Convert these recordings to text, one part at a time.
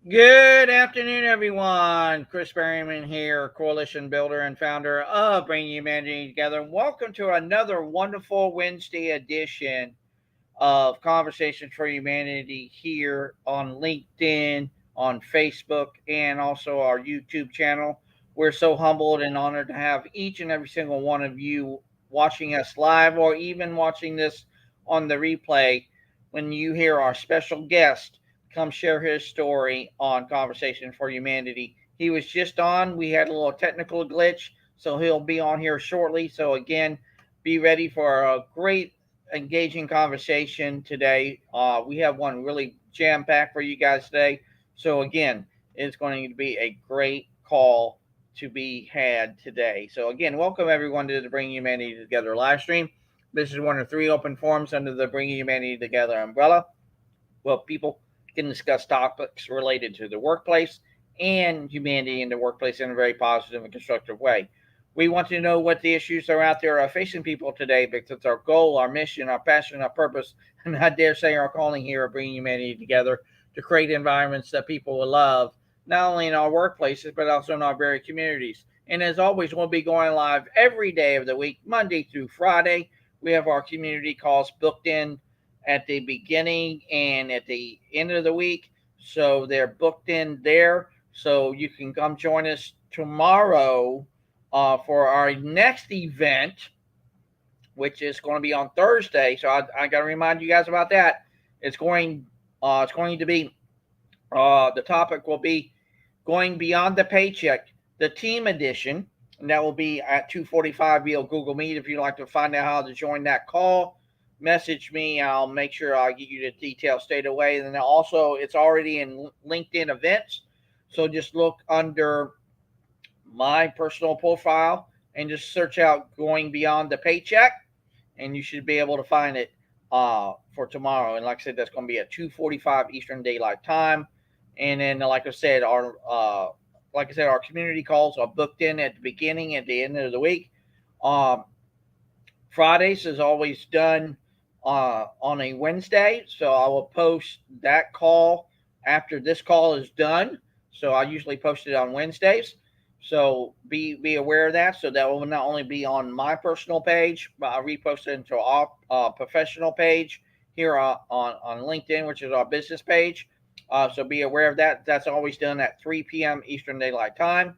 Good afternoon, everyone. Chris Berryman here, coalition builder and founder of Bringing Humanity Together. Welcome to another wonderful Wednesday edition of Conversations for Humanity here on LinkedIn, on Facebook, and also our YouTube channel. We're so humbled and honored to have each and every single one of you watching us live or even watching this on the replay when you hear our special guest come share his story on Conversation for Humanity. He was just on. We had a little technical glitch, so he'll be on here shortly. So, again, be ready for a great engaging conversation today. We have one really jam packed for you guys today. So, again, it's going to be a great call to be had today. So, again, welcome everyone to the Bringing Humanity Together live stream. This is one of three open forums under the Bringing Humanity Together umbrella. Well, people can discuss topics related to the workplace and humanity in the workplace in a very positive and constructive way. We want to know what the issues are out there are facing people today because it's our goal, our mission, our passion, our purpose, and I dare say our calling here of bringing humanity together to create environments that people will love, not only in our workplaces, but also in our very communities. And as always, we'll be going live every day of the week, Monday through Friday. We have our community calls booked in at the beginning and at the end of the week. So they're booked in there. So you can come join us tomorrow for our next event, which is going to be on Thursday. So I got to remind you guys about that. It's going to be the topic will be going beyond the paycheck, the team edition, and that will be at 2:45 via Google Meet. If you'd like to find out how to join that call, message me. I'll make sure I'll get you the details straight away. And then also, it's already in LinkedIn events. So just look under my personal profile and just search out Going Beyond the Paycheck, and you should be able to find it for tomorrow. And like I said, that's going to be at 2:45 Eastern Daylight Time. And then, our community calls are booked in at the beginning, at the end of the week. Um, Fridays is always done on a Wednesday, so I will post that call after this call is done. So I usually post it on Wednesdays. So be aware of that. So that will not only be on my personal page, but I repost it into our professional page here on LinkedIn, which is our business page. So be aware of that. That's always done at 3 p.m. Eastern Daylight Time.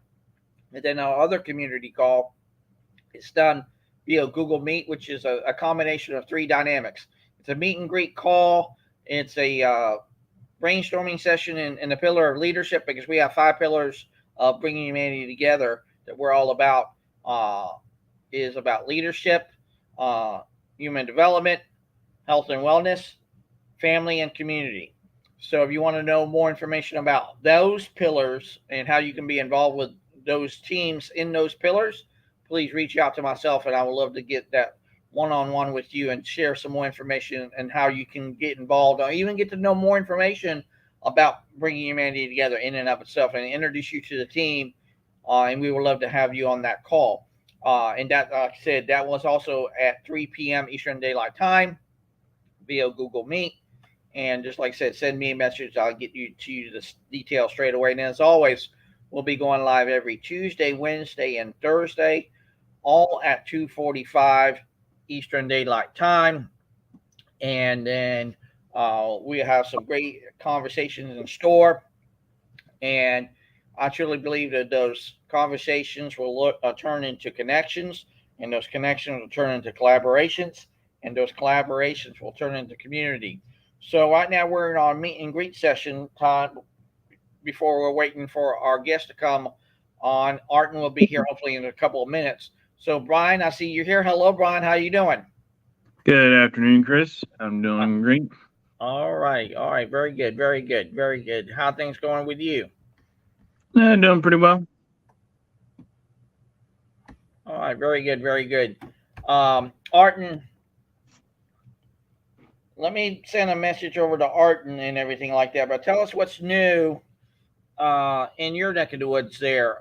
And then our other community call is done via Google Meet, which is a combination of three dynamics. It's a meet and greet call. It's a brainstorming session in the pillar of leadership because we have five pillars of bringing humanity together that we're all about. Is about leadership, human development, health and wellness, family, and community. So if you want to know more information about those pillars and how you can be involved with those teams in those pillars, please reach out to myself and I would love to get that one-on-one with you and share some more information and how you can get involved or even get to know more information about bringing humanity together in and of itself and introduce you to the team. And we would love to have you on that call. And that, like I said, that was also at 3 p.m. Eastern Daylight Time via Google Meet. And just like I said, send me a message. I'll get you to the details straight away. And as always, we'll be going live every Tuesday, Wednesday, and Thursday, all at 2:45 Eastern Daylight Time. And then we have some great conversations in store. And I truly believe that those conversations will turn into connections, and those connections will turn into collaborations, and those collaborations will turn into community. So right now we're in our meet and greet session time before we're waiting for our guest to come on. Arden will be here hopefully in a couple of minutes. So Brian, I see you're here. Hello, Brian. How you doing? Good afternoon, Chris. I'm doing great. All right. All right. Very good. Very good. Very good. How things going with you? Doing pretty well. All right. Very good. Very good. Arden, let me send a message over to Arden and everything like that. But tell us what's new in your neck of the woods there,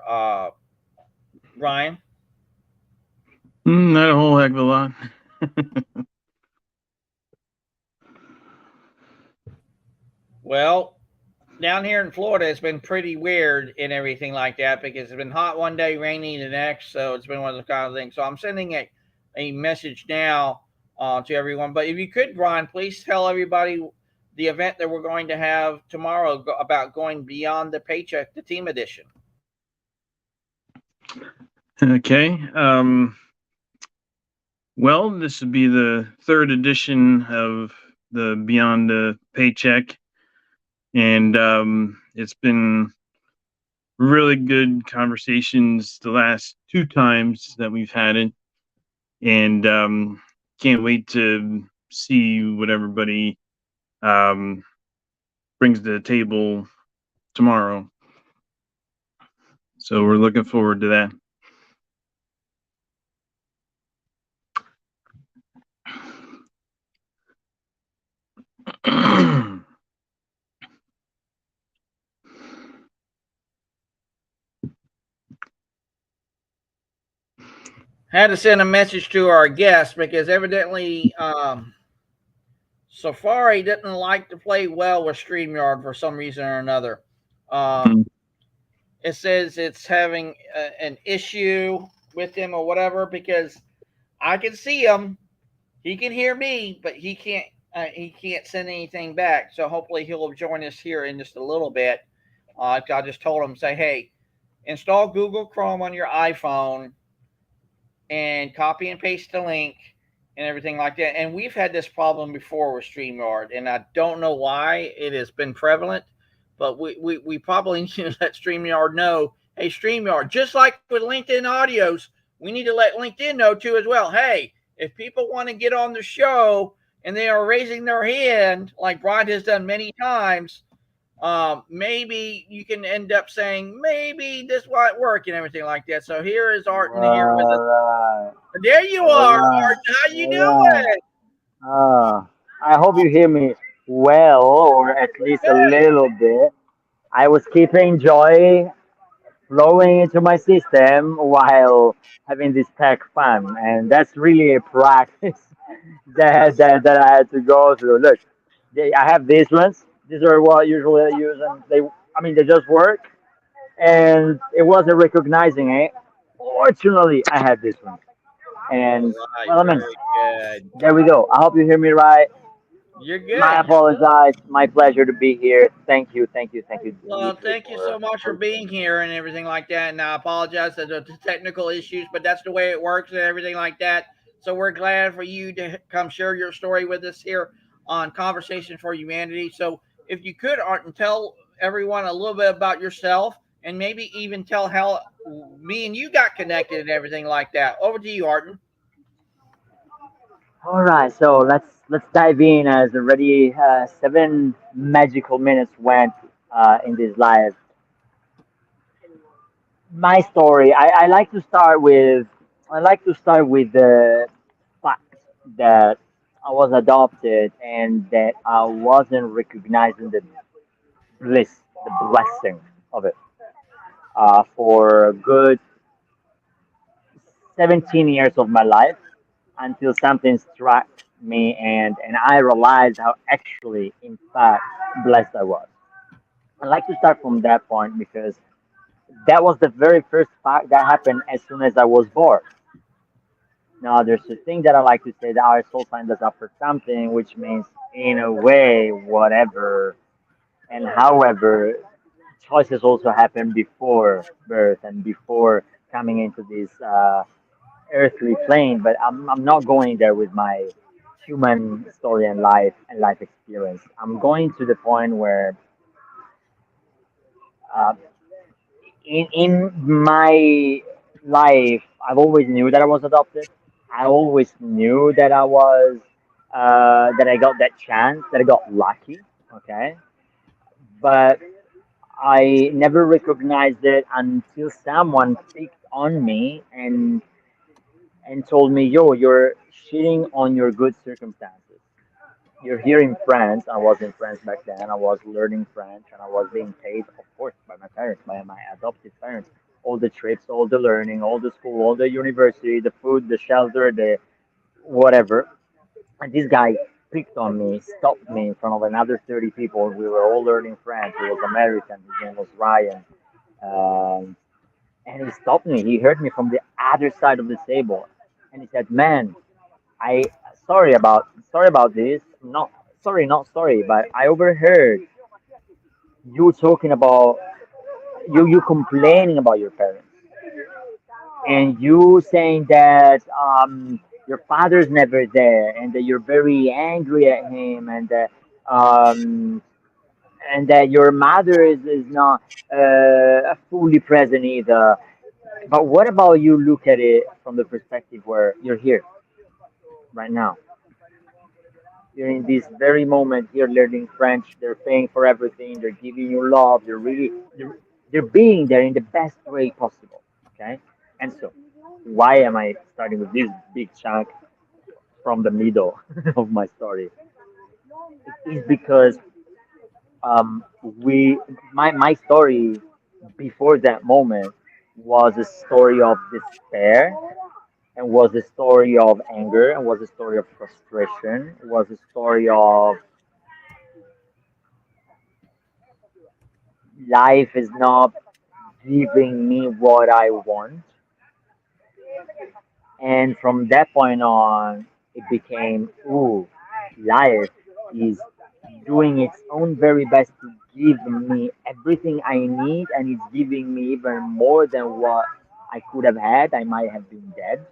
Brian. Not a whole heck of a lot. Well, down here in Florida, it's been pretty weird and everything like that because it's been hot one day, rainy the next. So it's been one of those kind of things. So I'm sending a message now to everyone. But if you could, Brian, please tell everybody the event that we're going to have tomorrow about going beyond the paycheck, the team edition. Okay. Well, this would be the third edition of the Beyond the Paycheck, and it's been really good conversations the last two times that we've had it, and can't wait to see what everybody um, brings to the table tomorrow. So we're looking forward to that. Had to send a message to our guest because evidently Safari didn't like to play well with StreamYard for some reason or another. Um, it says it's having an issue with him or whatever because I can see him, he can hear me, but he can't send anything back. So hopefully he'll join us here in just a little bit. I just told him, say, hey, install Google Chrome on your iPhone and copy and paste the link and everything like that. And we've had this problem before with StreamYard, and I don't know why it has been prevalent, but we probably need to let StreamYard know, hey, StreamYard, just like with LinkedIn audios, we need to let LinkedIn know too as well. Hey, if people want to get on the show and they are raising their hand, like Brian has done many times, maybe you can end up saying maybe this won't work and everything like that. So here is Arton here with us. All right, There you all are, right, Arton. How you all right. doing? I hope you hear me well, or at least a Good. little bit. I was keeping joy flowing into my system while having this tech fun, and that's really a practice that I had to go through. Look, I have these ones. These are what usually I use, and they just work, and it wasn't recognizing it. Fortunately, I had this one. All And right. well, I mean, Very good. there we go. I hope you hear me right. You're My good. apologize. My pleasure to be here. Thank you, thank you, thank you Well, deeply thank you so much for being here and everything like that. And I apologize for the technical issues, but that's the way it works and everything like that. So we're glad for you to come share your story with us here on Conversation for Humanity. So if you could, Arden, tell everyone a little bit about yourself and maybe even tell how me and you got connected and everything like that. Over to you, Arden. All right, so let's dive in as already 7 magical minutes went in this live. My story. I like to start with the fact that I was adopted and that I wasn't recognizing the bliss, the blessing of it. For a good 17 years of my life until something struck me and I realized how actually, in fact, blessed I was. I like to start from that point because that was the very first fact that happened as soon as I was born. Now, there's a thing that I like to say that our soul signs us up for something, which means, in a way, whatever and however, choices also happen before birth and before coming into this earthly plane. But I'm not going there with my human story and life experience. I'm going to the point where uh, in my life, I've always knew that I was adopted. I always knew that I was that I got that chance, that I got lucky. Okay, but I never recognized it until someone picked on me and told me, "Yo, you're shitting on your good circumstances. You're here in France. I was in France back then. I was learning French and I was being paid, of course, by my parents, by my adoptive parents. All the trips, all the learning, all the school, all the university, the food, the shelter, the whatever. And this guy picked on me, stopped me in front of another 30 people. We were all learning French. He was American. His name was Ryan. Um, and he stopped me. He heard me from the other side of the table, and he said, "Man, I sorry about this. Not sorry, not sorry, but I overheard you talking about you complaining about your parents, and you saying that your father's never there, and that you're very angry at him, um, and that your mother is not fully present either. But what about you look at it from the perspective where you're here right now? You're in this very moment here learning French. They're paying for everything. They're giving you love. They're being there in the best way possible. Okay. And so, why am I starting with this big chunk from the middle of my story? It is because my story before that moment was a story of despair, and was a story of anger, and was a story of frustration, was a story of life is not giving me what I want. And from that point on, it became, ooh, life is doing its own very best to give me everything I need, and it's giving me even more than what I could have had. I might have been dead.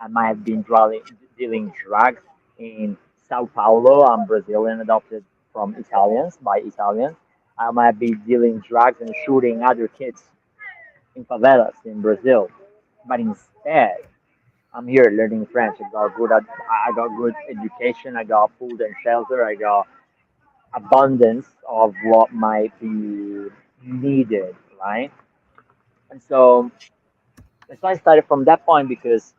I might have been dealing drugs in Sao Paulo. I'm Brazilian, adopted from Italians by Italians. I might be dealing drugs and shooting other kids in favelas in Brazil. But instead, I'm here learning French. I got good education. I got food and shelter. I got abundance of what might be needed, right? And so I started from that point because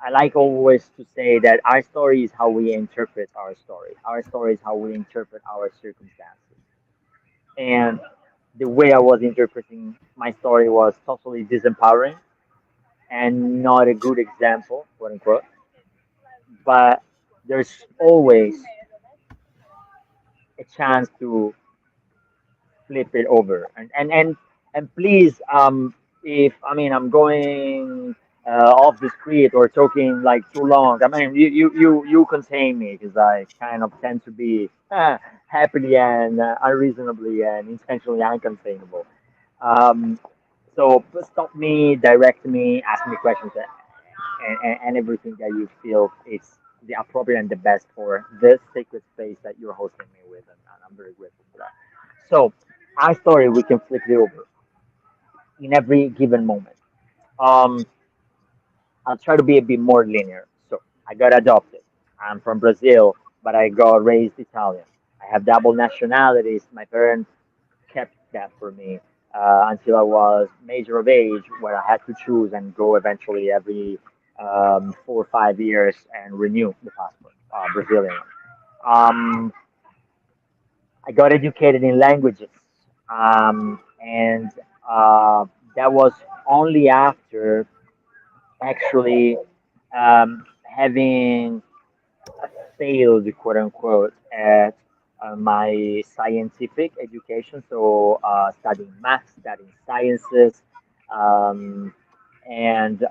I like always to say that our story is how we interpret our story. Our story is how we interpret our circumstances. And the way I was interpreting my story was totally disempowering and not a good example, quote unquote. But there's always a chance to flip it over. And please, if I mean I'm going off the script or talking like too long, I mean you contain me because I kind of tend to be happily and unreasonably and intentionally uncontainable. Um, so stop me, direct me, ask me questions, and everything that you feel is the appropriate and the best for this sacred space that you're hosting me with, and I'm very grateful for that. So, our story we can flip it over in every given moment. Um, I'll try to be a bit more linear. So, I got adopted. I'm from Brazil, but I got raised Italian. I have double nationalities. My parents kept that for me until I was major of age, where I had to choose and go eventually every 4 or 5 years and renew the passport, Brazilian one. I got educated in languages, and uh, that was only after actually having failed, quote unquote, at my scientific education. So, studying math, studying sciences, um, and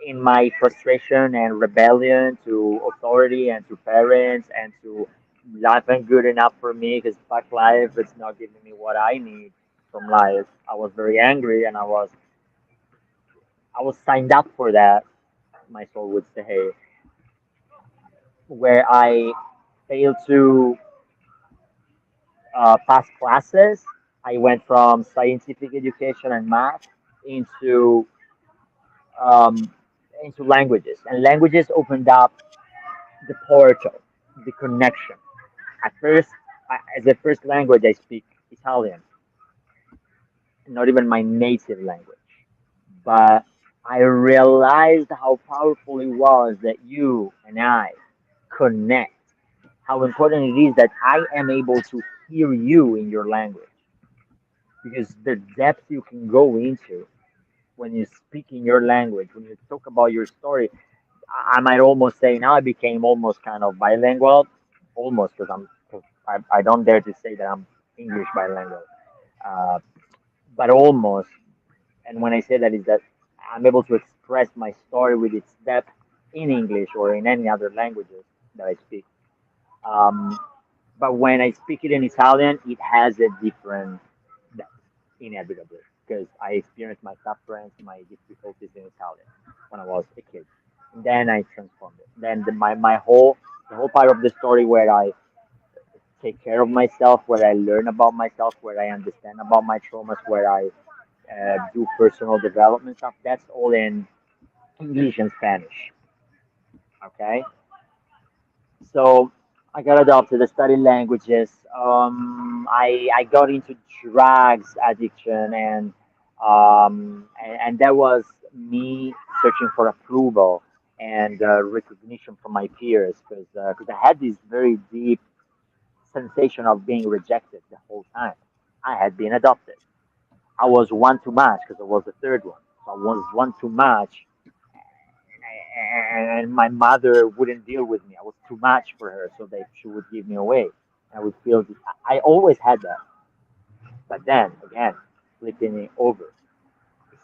in my frustration and rebellion to authority and to parents and to life ain't good enough for me because fuck life, it's not giving me what I need from life. I was very angry, and I was signed up for that. My soul would say, where I failed to pass classes. I went from scientific education and math into um, into languages, and languages opened up the portal, the connection. At first, as a first language, I speak Italian, not even my native language. But I realized how powerful it was that you and I connect. How important it is that I am able to hear you in your language, because the depth you can go into when you speak in your language, when you talk about your story, I might almost say now I became almost kind of bilingual, almost because I don't dare to say that I'm English bilingual, uh, but almost. And when I say that is that I'm able to express my story with its depth in English or in any other languages that I speak. Um, but when I speak it in Italian, it has a different depth, inevitably, because I experienced my sufferings, my difficulties in Italian when I was a kid. And then I transformed it. Then my whole the whole part of the story where I take care of myself, where I learn about myself, where I understand about my traumas, where I do personal development stuff. That's all in English and Spanish. Okay, so I got adopted. I studied languages. I got into drugs addiction, and that was me searching for approval and recognition from my peers because I had this very deep sensation of being rejected the whole time. I had been adopted. I was one too much because I was the third one. So I was one too much, and my mother wouldn't deal with me. I was too much for her, so that she would give me away. I would feel. I always had that, but then again, flipping it over,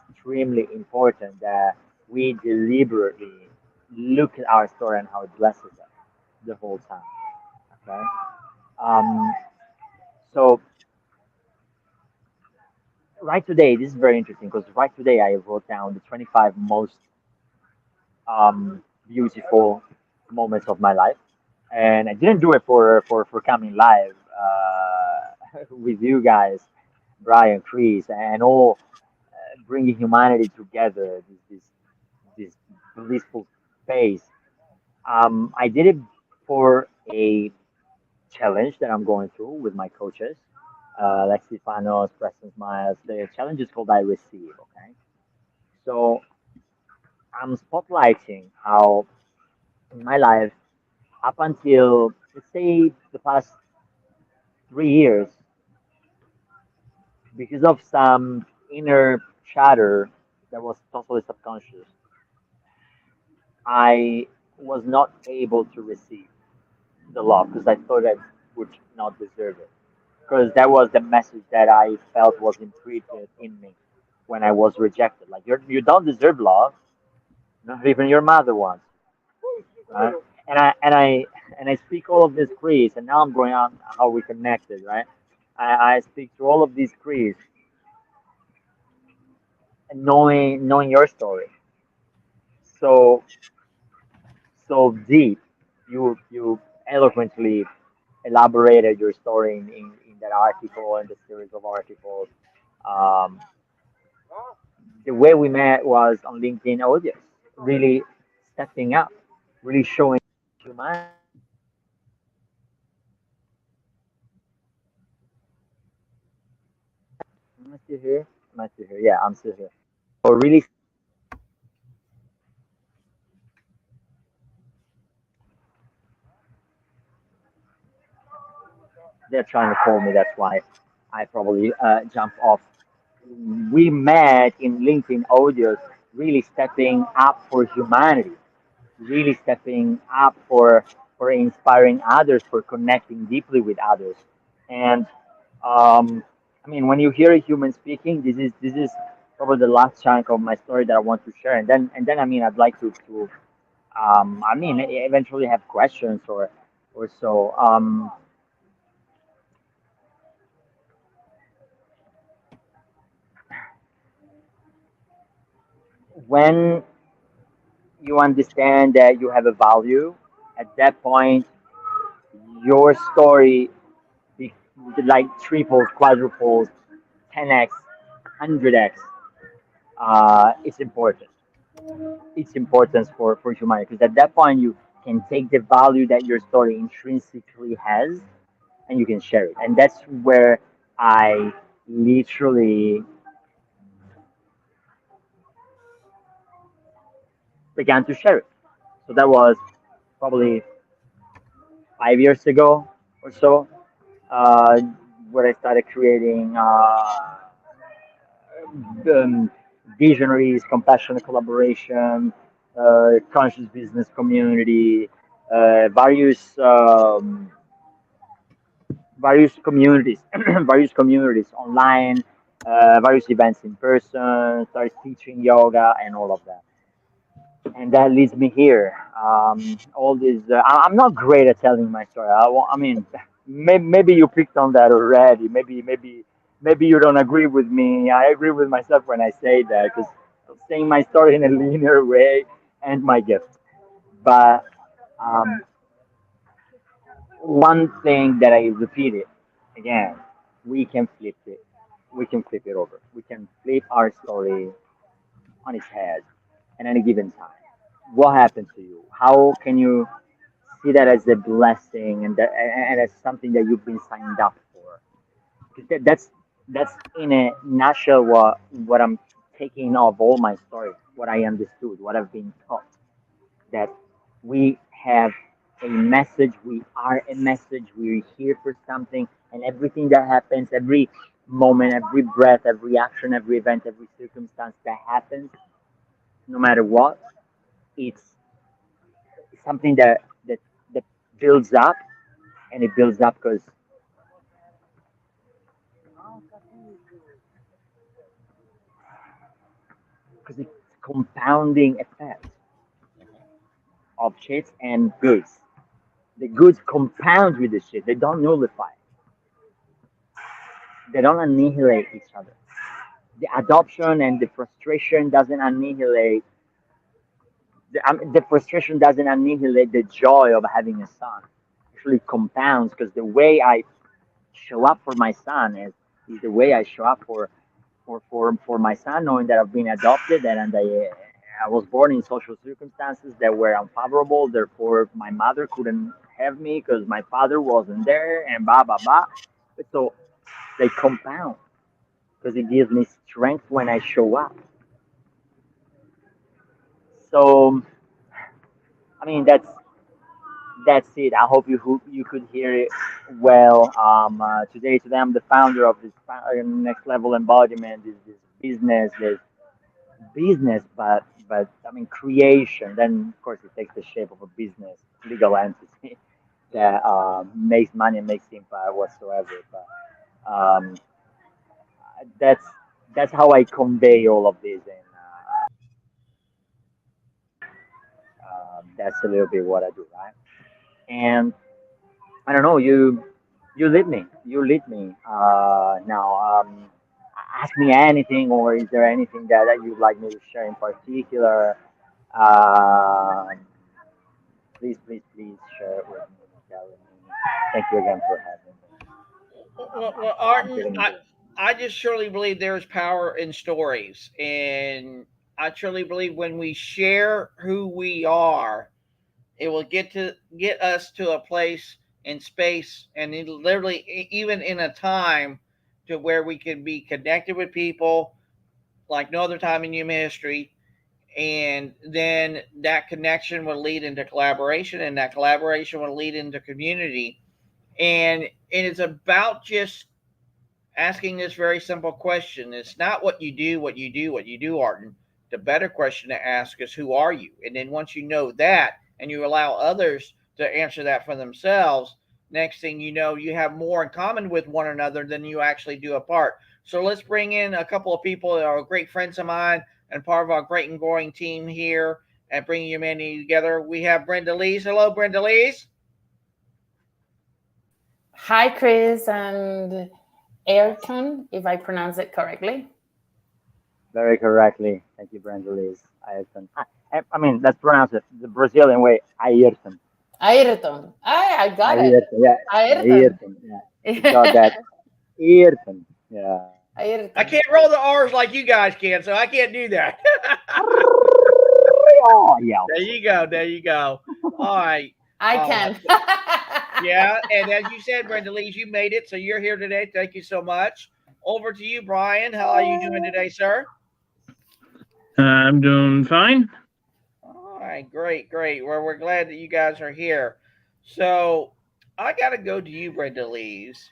extremely important that we deliberately look at our story and how it blesses us the whole time. Okay. Um, so right today, this is very interesting because right today I wrote down the 25 most beautiful moments of my life, and I didn't do it for coming live with you guys, Brian, Chris, and all, bringing humanity together. This blissful space. I did it for a challenge that I'm going through with my coaches, Lexi Fanos, Preston Miles. The challenge is called I Receive. Okay, so I'm spotlighting how in my life up until let's say the past 3 years, because of some inner chatter that was totally subconscious, I was not able to receive the love because I thought I would not deserve it. Because that was the message that I felt was imprinted in me when I was rejected. Like you don't deserve love, not even your mother wants, right? And I speak all of this creeds, and now I'm going on how we connected, right? I speak to all of these creeds, and knowing your story so so deep, you eloquently elaborated your story in that article and the series of articles. Um, the way we met was on LinkedIn audience, really stepping up, really showing humanity. Am I still here? Am I still here? Yeah, I'm still here. So really, they're trying to call me. That's why I probably jumped off. We met in LinkedIn audios, really stepping up for humanity, really stepping up for inspiring others, for connecting deeply with others. And I mean, when you hear a human speaking, this is probably the last chunk of my story that I want to share. And then I mean, I'd like to I mean, eventually have questions or so. When you understand that you have a value, at that point, your story be, like triples, quadruples, 10x, 100x. It's important. It's important for humanity because at that point you can take the value that your story intrinsically has and you can share it. And that's where I literally began to share it. So that was probably 5 years ago or so, uh, where I started creating um, visionaries, compassionate collaboration, conscious business community, various various communities, various communities online, various events in person, started teaching yoga and all of that. And that leads me here. All this, I'm not great at telling my story. I mean, maybe you picked on that already. Maybe you don't agree with me. I agree with myself when I say that because saying my story in a linear way and my gift. But um, one thing that I repeated again, we can flip it. We can flip it over. We can flip our story on its head at any given time. What happened to you? How can you see that as a blessing and as something that you've been signed up for? Because that's in a nutshell what I'm taking of all my story, what I understood, what I've been taught. That we have a message, we are a message, we're here for something, and everything that happens, every moment, every breath, every action, every event, every circumstance that happens, no matter what, it's something that builds up, and it builds up because it's compounding effect of shits and goods. The goods compound with the shit. They don't nullify. They don't annihilate each other. The adoption and the frustration doesn't annihilate. The frustration doesn't annihilate the joy of having a son. Actually, compounds because the way I show up for my son is the way I show up for my son, knowing that I've been adopted and I was born in social circumstances that were unfavorable. Therefore, my mother couldn't have me because my father wasn't there, and blah blah blah. So they compound because it gives me strength when I show up. So I mean that's it. I hope you could hear it well. Today I'm the founder of this next level embodiment. This business, but I mean creation. Then of course it takes the shape of a business, legal entity that makes money and makes impact whatsoever. But that's that's how I convey all of this, and that's a little bit what I do, right? And I don't know, you lead me, now. Ask me anything, or is there anything that you'd like me to share in particular? Um please share it with me, tell me. Thank you again for having me. Well, I'm Arden, feeling good. I just surely believe there's power in stories. And I truly believe when we share who we are, it will get us to a place in space and literally even in a time to where we can be connected with people like no other time in human history. And then that connection will lead into collaboration, and that collaboration will lead into community. And it is about just asking this very simple question. It's not what you do, what you do, Arden. The better question to ask is who are you? And then once you know that and you allow others to answer that for themselves, next thing you know, you have more in common with one another than you actually do apart. So let's bring in a couple of people that are great friends of mine and part of our great and growing team here at Bringing Humanity Together. We have Brenda Lees. Hello, Brenda Lees. Hi, Chris and Ayrton, if I pronounce it correctly. Very correctly. Thank you, Brandelis. Ayrton. I mean, let's pronounce it the Brazilian way. Ayrton. Ayrton. I got it. Ayrton. Yeah. Ayrton. Ayrton. Yeah. We got that. Ayrton. Yeah. I Ayrton. can't roll the R's like you guys can, so I can't do that. Oh, yeah, of There course. you go. There you go. All right. I Uh, can. yeah, and as you said, Brenda Lees, you made it, so you're here today. Thank you so much. Over to you, Brian. How are you doing today, sir? I'm doing fine. All right, great, great. Well, we're glad that you guys are here. So I got to go to you, Brenda Lees.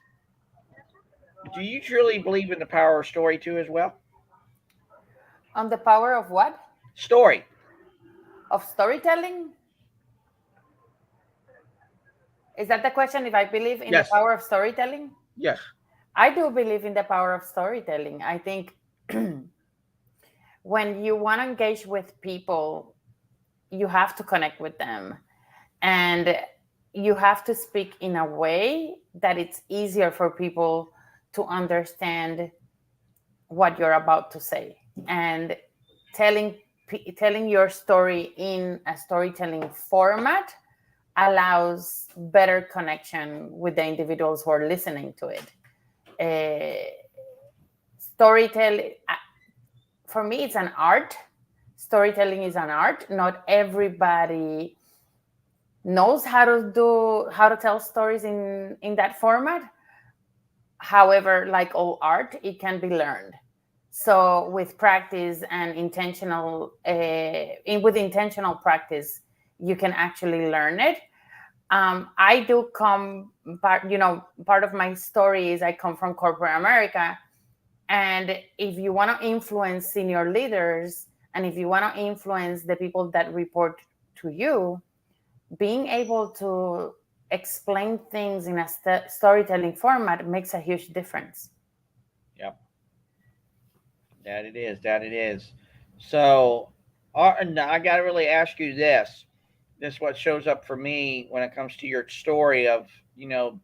Do you truly believe in the power of story too, as well? On the power of what? Story. of storytelling? Is that the question? If I believe in the Yes. power of storytelling? Yes. I do believe in the power of storytelling. I think when you want to engage with people, you have to connect with them. And you have to speak in a way that it's easier for people to understand what you're about to say. And telling telling your story in a storytelling format allows better connection with the individuals who are listening to it. Uh, Storytelling, for me, it's an art. Storytelling is an art. Not everybody knows how to tell stories in that format. However, like all art, it can be learned. So with practice and with intentional practice, you can actually learn it. I do come part of my story is I come from corporate America. And if you want to influence senior leaders, and if you want to influence the people that report to you, being able to explain things in a storytelling format makes a huge difference. Yep. That it is. That it is. So, now I got to really ask you this. This is what shows up for me when it comes to your story of, you know,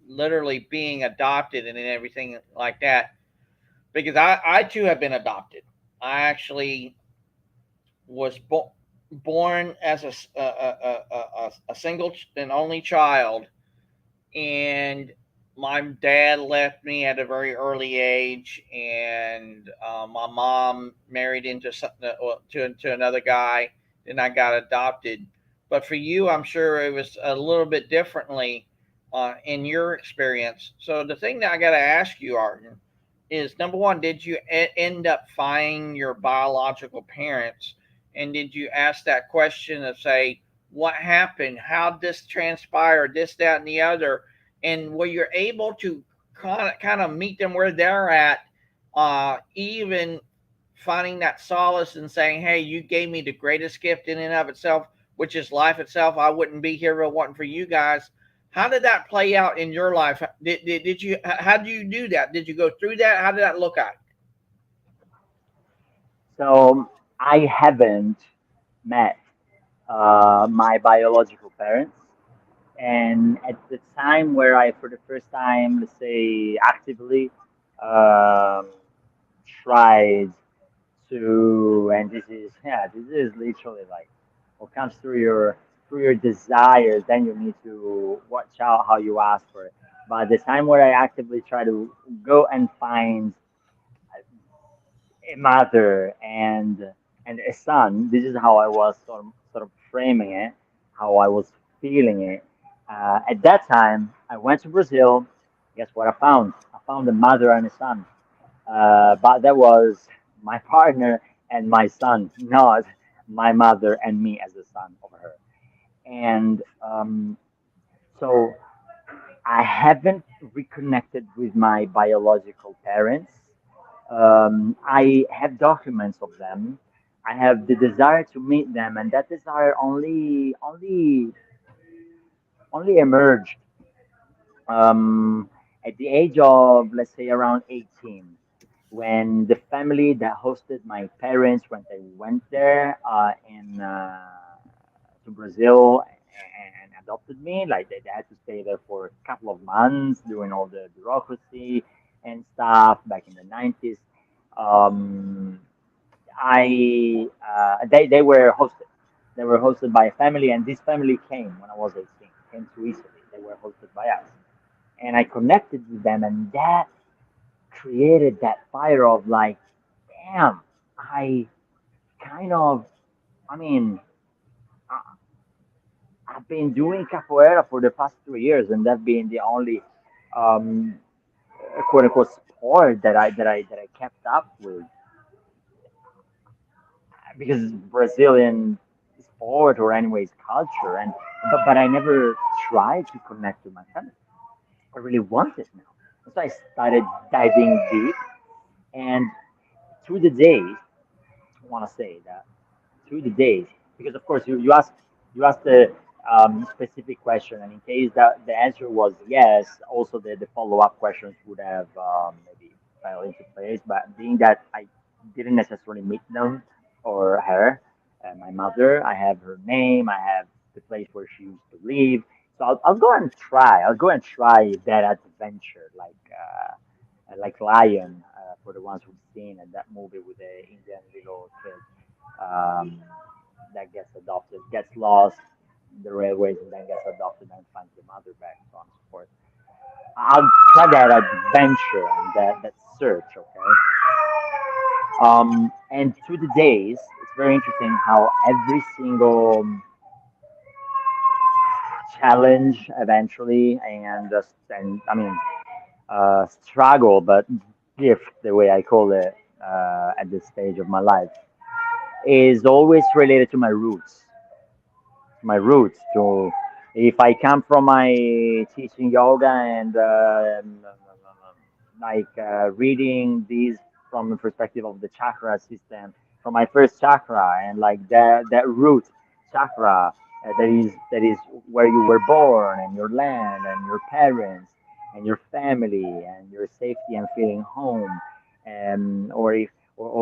literally being adopted and everything like that. Because I too have been adopted. I actually was born as a single and only child, and my dad left me at a very early age, and my mom married into to another guy, and I got adopted. But for you, I'm sure it was a little bit differently in your experience. So the thing that I got to ask you, Arden, is number one, did you end up finding your biological parents, and did you ask that question of say, what happened, how this transpired, this, that, and the other, and where you're able to kind of meet them where they're at, even finding that solace and saying, "Hey, you gave me the greatest gift in and of itself, which is life itself. I wouldn't be here if it wasn't for you guys." How did that play out in your life? Did you? How do you do that? Did you go through that? How did that look like? So I haven't met my biological parents. And at the time where I, for the first time, let's say actively um, tried to, and this is, yeah, this is literally like what comes through your desires. Then you need to watch out how you ask for it. But the time where I actively try to go and find a mother and a son. This is how I was sort of framing it, how I was feeling it. At that time, I went to Brazil. Guess what I found? I found a mother and a son. But that was my partner and my son, not my mother and me as a son of her. And so I haven't reconnected with my biological parents. I have documents of them. I have the desire to meet them, and that desire only emerged at the age of, let's say, around 18, when the family that hosted my parents, when they went there in to Brazil and adopted me, like they had to stay there for a couple of months doing all the bureaucracy and stuff back in the 90s. Um, they were hosted. They were hosted by a family, and this family came when I was 18, came to Italy. They were hosted by us, and I connected with them, and that created that fire of like, damn, I kind of, I mean, I, I've been doing capoeira for the past 3 years, and that being the only um, quote unquote sport that I kept up with because Brazilian sport or anyways culture, and but I never tried to connect with my family. I really want it now. So I started diving deep, and through the days, I want to say that through the days. because of course you asked the specific question, and in case that the answer was yes, also the follow-up questions would have maybe fell into place. But being that I didn't necessarily meet them or her, my mother, I have her name, I have the place where she used to live, so I'll go and try. I'll go and try that adventure, like Lion, for the ones who've seen and that movie with the Indian little kid um, that gets adopted, gets lost in the railways, and then gets adopted and finds the mother back, so on and so forth. I'll try that adventure and that search, okay? And through the days, it's very interesting how every single challenge eventually and I mean struggle, but gift, the way I call it at this stage of my life, is always related to my roots. To if I come from my teaching yoga and reading these from the perspective of the chakra system, from my first chakra and like that root chakra that is where you were born and your land and your parents and your family and your safety and feeling home, or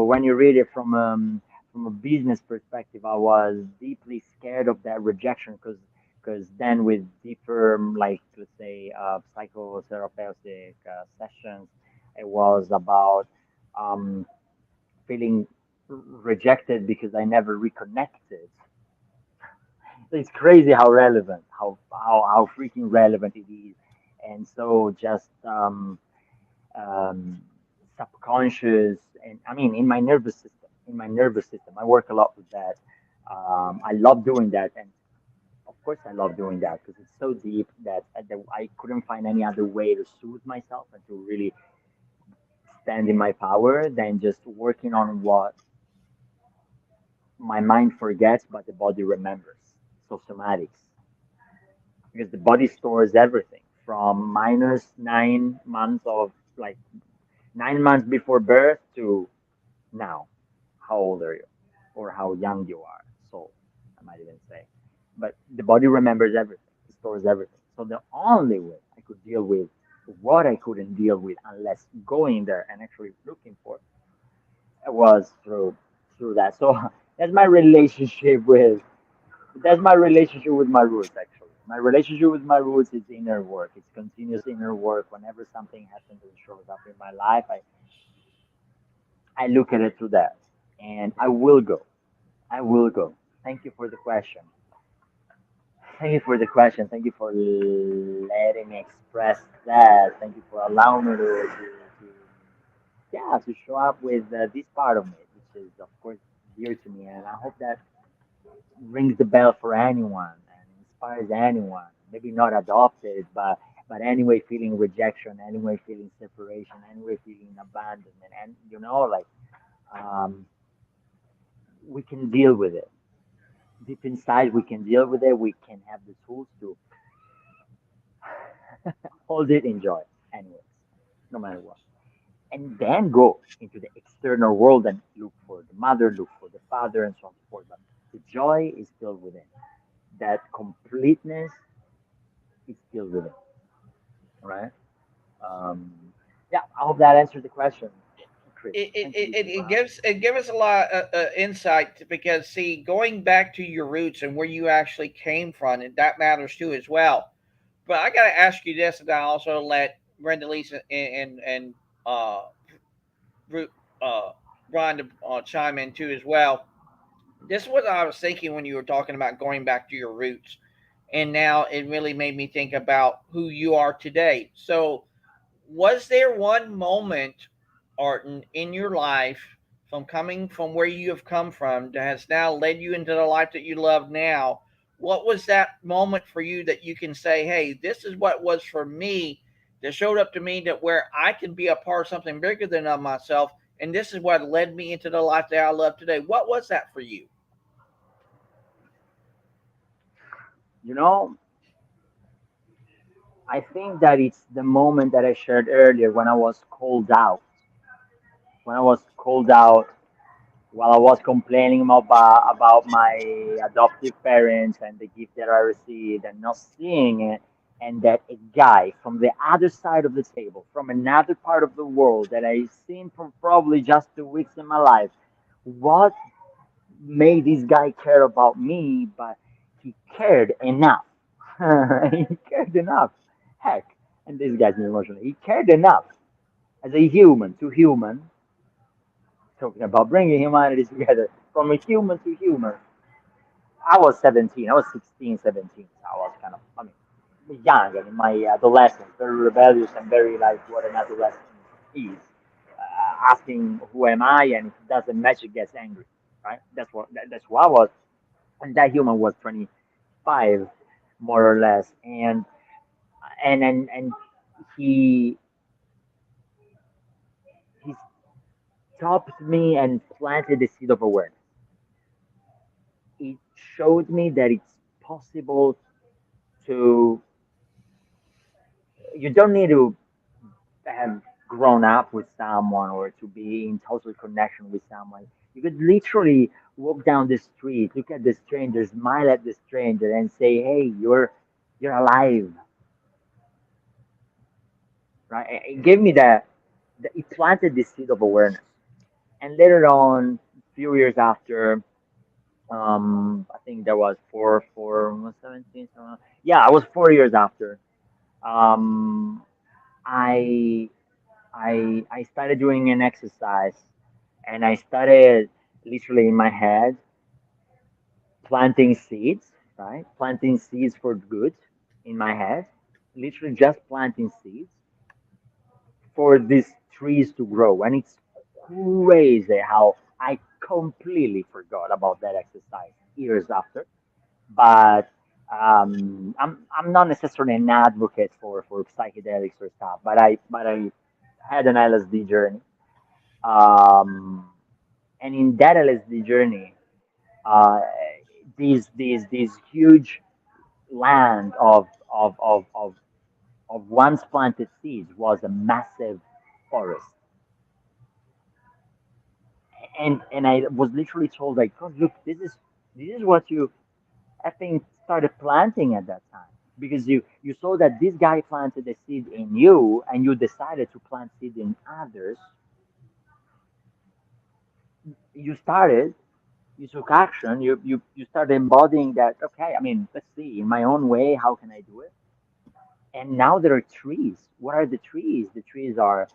when you read it from a business perspective, I was deeply scared of that rejection because then with deeper, like let's say, psychotherapeutic sessions, it was about um, feeling rejected because I never reconnected. It's crazy how relevant, how freaking relevant it is, and so just um, subconscious, and I mean in my nervous system, I work a lot with that. I love doing that, and of course I love doing that because it's so deep that I couldn't find any other way to soothe myself and to really stand in my power than just working on what my mind forgets but the body remembers. So somatics, because the body stores everything from -9 months of, like, 9 months before birth to now. How old are you? Or how young you are. So I might even say. But the body remembers everything, it stores everything. So the only way I could deal with what I couldn't deal with unless going there and actually looking for it was through that. So that's my relationship with my roots, actually. My relationship with my roots is inner work. It's continuous inner work. Whenever something happens and shows up in my life, I look at it through that. And I will go. I will go. Thank you for the question. Thank you for the question. Thank you for letting me express that. Thank you for allowing me to yeah, to show up with this part of me, which is, of course, dear to me. And I hope that rings the bell for anyone and inspires anyone. Maybe not adopted, but anyway, feeling rejection, anyway, feeling separation, anyway, feeling abandonment, and like um, we can deal with it. Deep inside, we can deal with it. We can have the tools to hold it in joy, anyways, no matter what. And then go into the external world and look for the mother, look for the father, and so on and so forth. But the joy is still within. That completeness is still within, right? Um, yeah, I hope that answers the question, Chris. it it, Thank you it, for it gives it gives us a lot of insight, because see, going back to your roots and where you actually came from, and that matters too as well. But I got to ask you this, and I also let Brenda, Lisa, and uh, uh, Brian to chime in too as well. This is what I was thinking when you were talking about going back to your roots, and now it really made me think about who you are today. So, was there one moment, Arton, in your life, from coming from where you have come from, that has now led you into the life that you love now? What was that moment for you that you can say, hey, this is what was for me, that showed up to me, that where I can be a part of something bigger than of myself, and this is what led me into the life that I love today? What was that for you? you know. I think that it's the moment that I shared earlier when I was called out. When I was called out while I was complaining about my adoptive parents and the gift that I received and not seeing it, and that a guy from the other side of the table, from another part of the world that I seen from probably just 2 weeks in my life, what made this guy care about me? But he cared enough. He cared enough. Heck, and this guy's emotional. He cared enough as a human to human, talking about bringing humanity together from a human to human. I was 17, I was 16, 17. So I was kind of, I mean, young and in my adolescence, very rebellious and very like what an adolescent is. Asking who am I, and if it doesn't match, it gets angry, right? That's what I was. And that human was 25, more or less. And he he stopped me and planted the seed of awareness. It showed me that it's possible to, you don't need to have grown up with someone or to be in total connection with someone. You could literally walk down the street, look at the stranger, smile at the stranger, and say, "Hey, you're alive." Right? It gave me it planted the seed of awareness. And later on, a few years after, I think that was 17, so, yeah, I was 4 years after. Um, I I started doing an exercise, and I started literally in my head planting seeds, right? Planting seeds for good in my head, literally just planting seeds for these trees to grow. And it's crazy how I completely forgot about that exercise years after. But I'm not necessarily an advocate for psychedelics or stuff, but I had an LSD journey. Um, and in that LSD journey, uh, these huge land of once planted seeds was a massive forest. And I was literally told like, oh, look, this is what you, I think, started planting at that time, because you saw that this guy planted a seed in you and you decided to plant seed in others. You started, you took action, you started embodying that. Okay, I mean, let's see, in my own way, how can I do it? And now there are trees. What are the trees? The trees are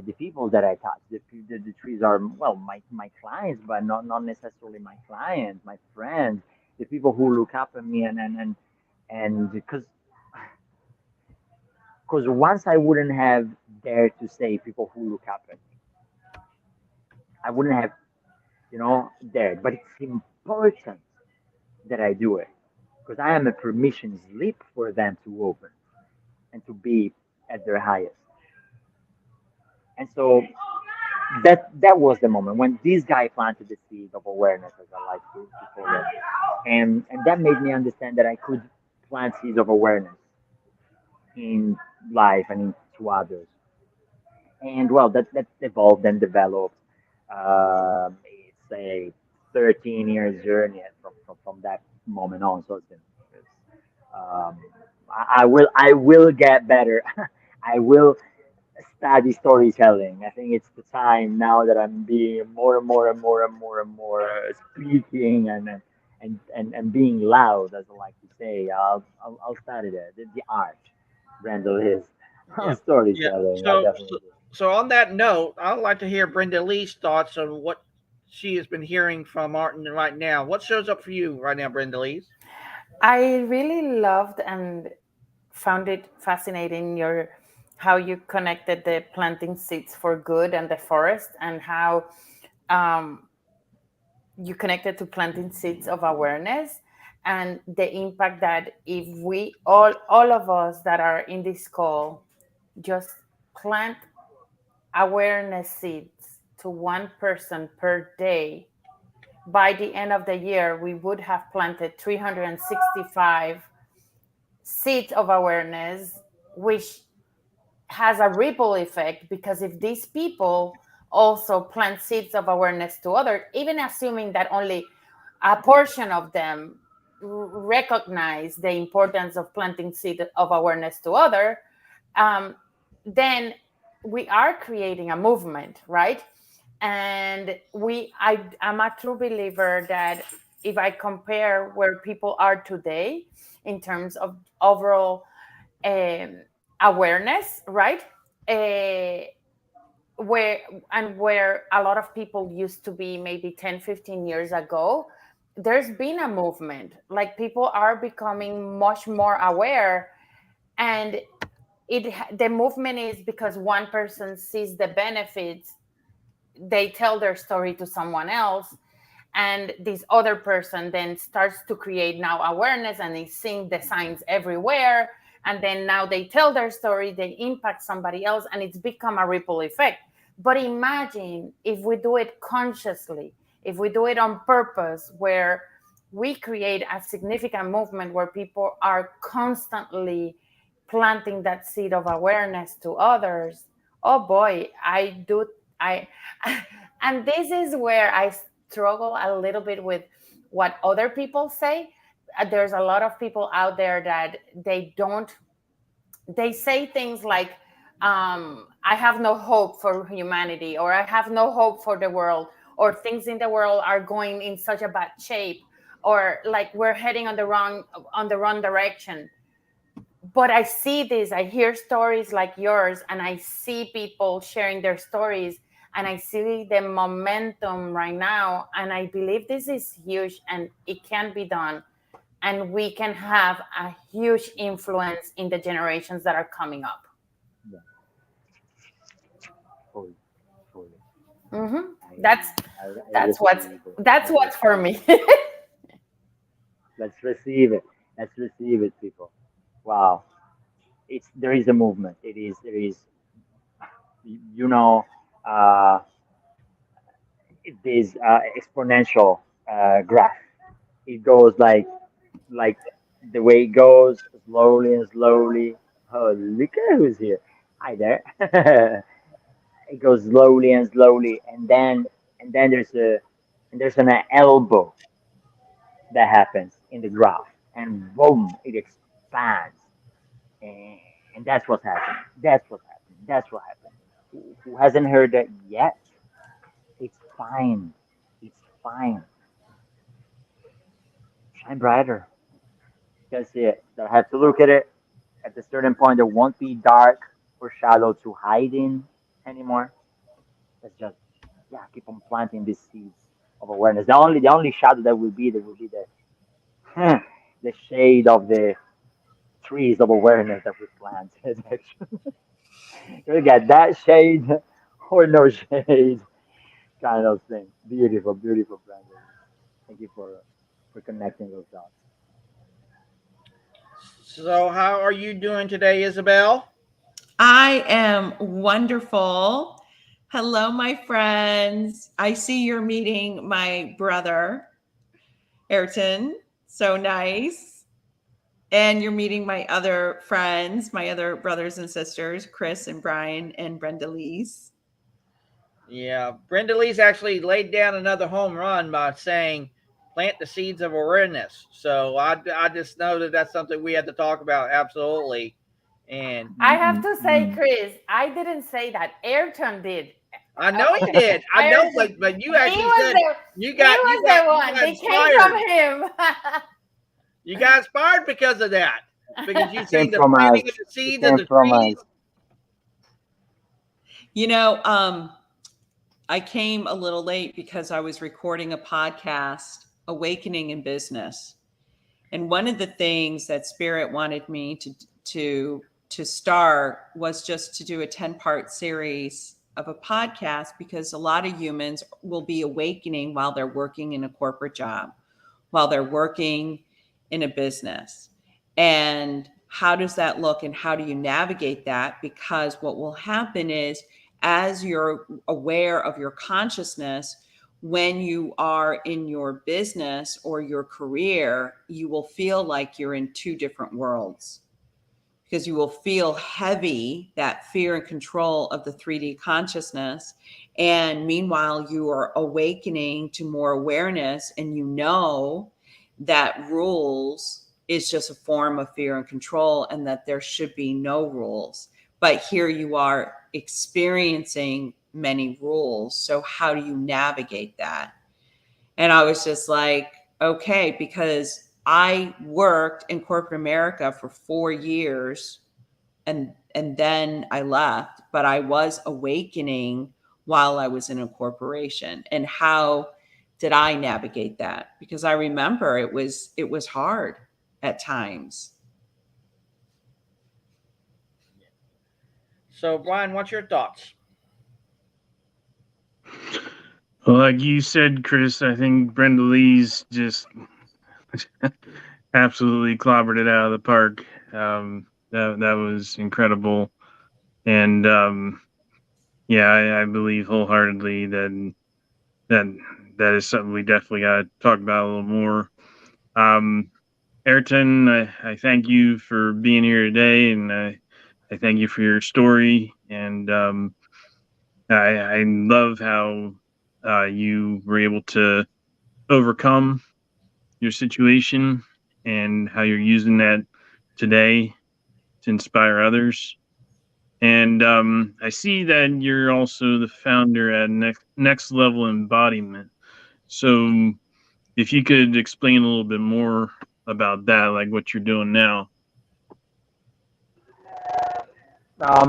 the people that I touch. The trees are, well, my clients, but not necessarily my clients, my friends, the people who look up at me, and because once I wouldn't have dared to say people who look up at me, I wouldn't have, dared. But it's important that I do it, because I am a permission slip for them to open and to be at their highest. And so that was the moment when this guy planted the seed of awareness, as I like to call it, and that made me understand that I could plant seeds of awareness in life and into others. And well, that evolved and developed. It's a 13 years journey from that moment on. So it's um, I will get better. I will study storytelling. I think it's the time now that I'm being more and more and more and more and more speaking and being loud, as I like to say. I'll study that. The art, Brandel is Yeah, yeah. storytelling. I definitely do. So on that note, I'd like to hear Brenda Lee's thoughts on what she has been hearing from Martin right now. What shows up for you right now, Brenda Lee's? I really loved and found it fascinating your how you connected the planting seeds for good and the forest, and how um, you connected to planting seeds of awareness and the impact that if we all of us that are in this call just plant awareness seeds to one person per day, by the end of the year we would have planted 365 seeds of awareness, which has a ripple effect, because if these people also plant seeds of awareness to others, even assuming that only a portion of them recognize the importance of planting seed of awareness to other, um, then we are creating a movement, right? And I'm a true believer that if I compare where people are today in terms of overall um, awareness, right? Uh, where where a lot of people used to be maybe 10-15 years ago, there's been a movement, like people are becoming much more aware. And the movement is because one person sees the benefits, they tell their story to someone else, and this other person then starts to create now awareness, and they see the signs everywhere, and then now they tell their story, they impact somebody else, and it's become a ripple effect. But imagine if we do it consciously, if we do it on purpose, where we create a significant movement where people are constantly planting that seed of awareness to others. Oh boy, I and this is where I struggle a little bit with what other people say. There's a lot of people out there that they say things like, I have no hope for humanity, or I have no hope for the world, or things in the world are going in such a bad shape, or like we're heading on the wrong direction. But I see this, I hear stories like yours, and I see people sharing their stories, and I see the momentum right now. And I believe this is huge and it can be done. And we can have a huge influence in the generations that are coming up. Yeah, fully, fully. Hmm. I, That's I that's what's receive it. I that's what's for receive me. it. Let's receive it. Let's receive it, people. Wow. It's there is a movement. There is you know uh, this exponential graph. It goes like the way it goes slowly and slowly. Oh, look at who's here. Hi there. It goes slowly and slowly, and then there's an elbow that happens in the graph, and boom, it expands, and, and that's what's happening. That's what's happening. That's what happened. Who hasn't heard that yet? It's fine. It's fine. Shine brighter. That's it. Don't have to look at it. At a certain point, there won't be dark or shadow to hide in anymore. Let's just, yeah, keep on planting these seeds of awareness. The only shadow that will be there will be the the shade of the trees of awareness that we planted. You get that shade or no shade kind of thing. Beautiful, beautiful, Brandon. Thank you for connecting those dots. So, how are you doing today, Isabel? I am wonderful. Hello, my friends. I see you're meeting my brother, Ayrton. So nice. And you're meeting my other friends, my other brothers and sisters, Chris and Brian and Brenda Lee's. Yeah, Brenda Lee's actually laid down another home run by saying, "Plant the seeds of awareness." So I just know that that's something we had to talk about absolutely. And I have to say, Mm-mm-mm. Chris, I didn't say that. Ayrton did. I know you did. I know, Ayrton, but you he actually was said the you he got you was got the you one. got They came from inspired. him. You got inspired because of that. Because you It came saying the from planting of us. the It seeds of came the from trees. us. You know, I came a little late because I was recording a podcast, Awakening in Business. And one of the things that Spirit wanted me to start was just to do a 10-part series of a podcast, because a lot of humans will be awakening while they're working in a corporate job, while they're working in a business. And how does that look, and how do you navigate that? Because what will happen is, as you're aware of your consciousness, when you are in your business or your career, you will feel like you're in two different worlds, because you will feel heavy, that fear and control of the 3D consciousness. And meanwhile, you are awakening to more awareness, and you know that rules is just a form of fear and control, and that there should be no rules. But here you are experiencing many rules. So how do you navigate that? And I was just like, okay, because I worked in corporate America for 4 years, and then I left, but I was awakening while I was in a corporation. And how did I navigate that? Because I remember it was hard at times. So, Brian, what's your thoughts? Well, like you said, Chris, I think Brenda Lee's just absolutely clobbered it out of the park. That was incredible, and yeah, I believe wholeheartedly that that is something we definitely got to talk about a little more. Um, Ayrton, I thank you for being here today, and I thank you for your story, and I love how you were able to overcome your situation and how you're using that today to inspire others. And I see that you're also the founder at Next Level Embodiment. So if you could explain a little bit more about that, like what you're doing now. I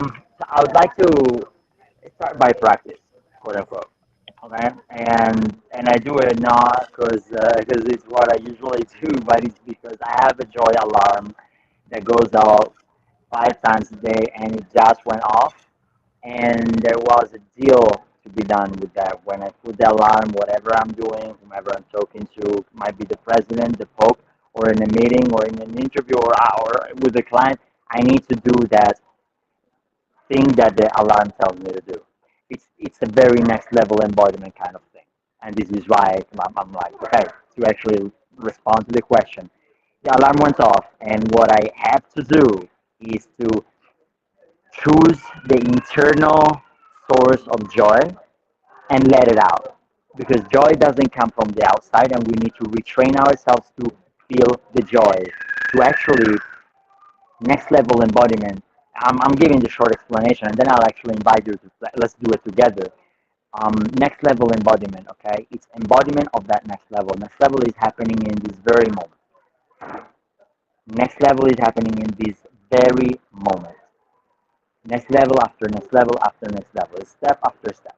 would like to start by practice, quote unquote. Okay, and I do it not because it's what I usually do, but it's because I have a joy alarm that goes off 5 times a day, and it just went off. And there was a deal to be done with that. When I put the alarm, whatever I'm doing, whomever I'm talking to, might be the president, the pope, or in a meeting, or in an interview, or with a client, I need to do that thing that the alarm tells me to do. It's a very next level embodiment kind of thing, and this is why I'm like, okay, to actually respond to the question, the alarm went off, and what I have to do is to choose the internal source of joy and let it out, because joy doesn't come from the outside, and we need to retrain ourselves to feel the joy, to actually next level embodiment. I'm giving the short explanation, and then I'll actually invite you to let's do it together. Next level embodiment, okay? It's embodiment of that next level. Next level is happening in this very moment. Next level is happening in this very moment. Next level after next level after next level, step after step.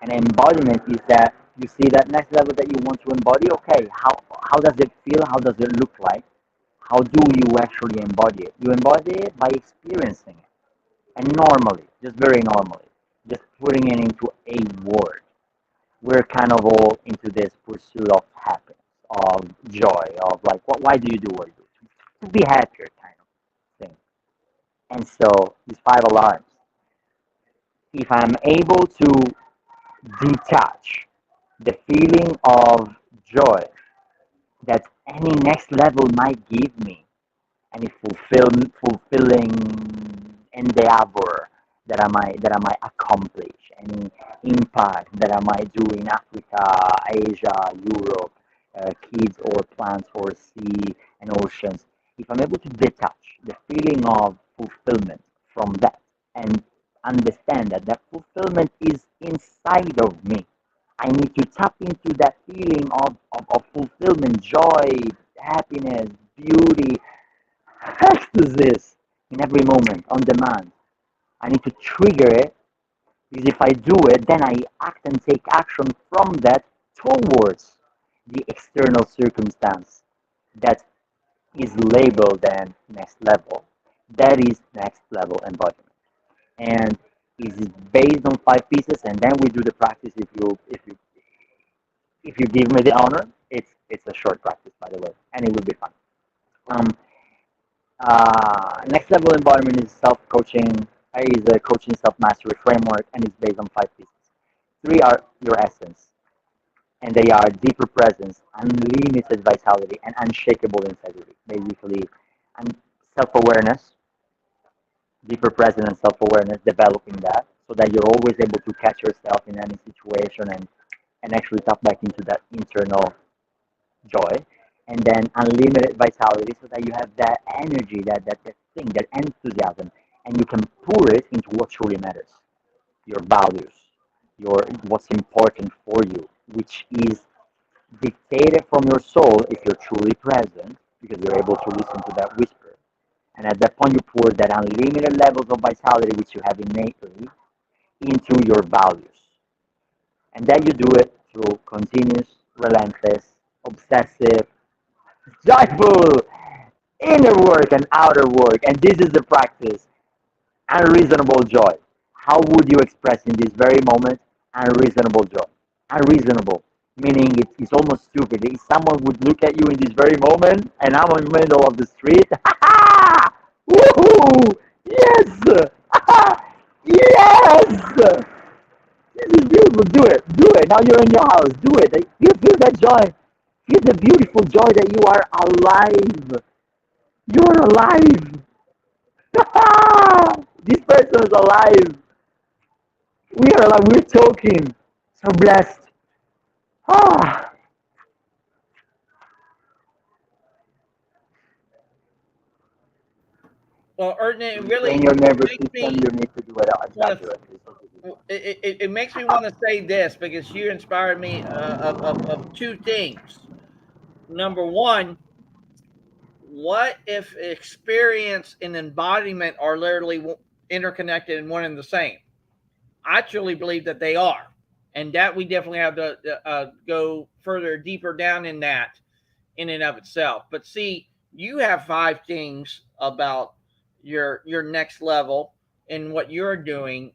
And embodiment is that you see that next level that you want to embody. Okay, how does it feel? How does it look like? How do you actually embody it? You embody it by experiencing it. And normally, just very normally, just putting it into a word. We're kind of all into this pursuit of happiness, of joy, of like, why do you do what you do? To be happier, kind of thing. And so, these 5 alarms, if I'm able to detach the feeling of joy that any next level might give me, any fulfilling endeavor that I might accomplish, any impact that I might do in Africa, Asia, Europe, kids or plants or sea and oceans. If I'm able to detach the feeling of fulfillment from that and understand that that fulfillment is inside of me, I need to tap into that feeling of fulfillment, joy, happiness, beauty, ecstasis in every moment on demand. I need to trigger it, because if I do it, then I act and take action from that towards the external circumstance that is labeled then next level. That is next level embodiment. And is based on 5 pieces, and then we do the practice if you give me the honor. It's a short practice, by the way, and it will be fun. Um, Next level embodiment is self-coaching, is a coaching self-mastery framework, and it's based on 5 pieces. 3 are your essence, and they are deeper presence, unlimited vitality, and unshakable integrity. Basically, and self-awareness, deeper presence and self-awareness, developing that so that you're always able to catch yourself in any situation and actually tap back into that internal joy. And then unlimited vitality so that you have that energy, that thing, that enthusiasm, and you can pour it into what truly matters, your values, your what's important for you, which is dictated from your soul if you're truly present, because you're able to listen to that whisper. And at that point, you pour that unlimited levels of vitality, which you have innately, into your values. And that you do it through continuous, relentless, obsessive, joyful inner work and outer work. And this is the practice, unreasonable joy. How would you express in this very moment unreasonable joy? Unreasonable, meaning it's almost stupid. If someone would look at you in this very moment and I'm in the middle of the street, woohoo! Yes! Yes! This is beautiful. Do it. Do it. Now you're in your house. Do it. Feel that joy. Feel the beautiful joy that you are alive. You're alive. This person is alive. We are alive. We're talking. So blessed. Ah. Well, Erden, it Train really your nervous makes system. me You need to do it want exactly like this. it makes me want to say this because you inspired me of two things. Number one, what if experience and embodiment are literally interconnected and one and the same? I truly believe that they are, and that we definitely have to go further, deeper down in that, in and of itself. But see, you have five things about your next level and what you're doing,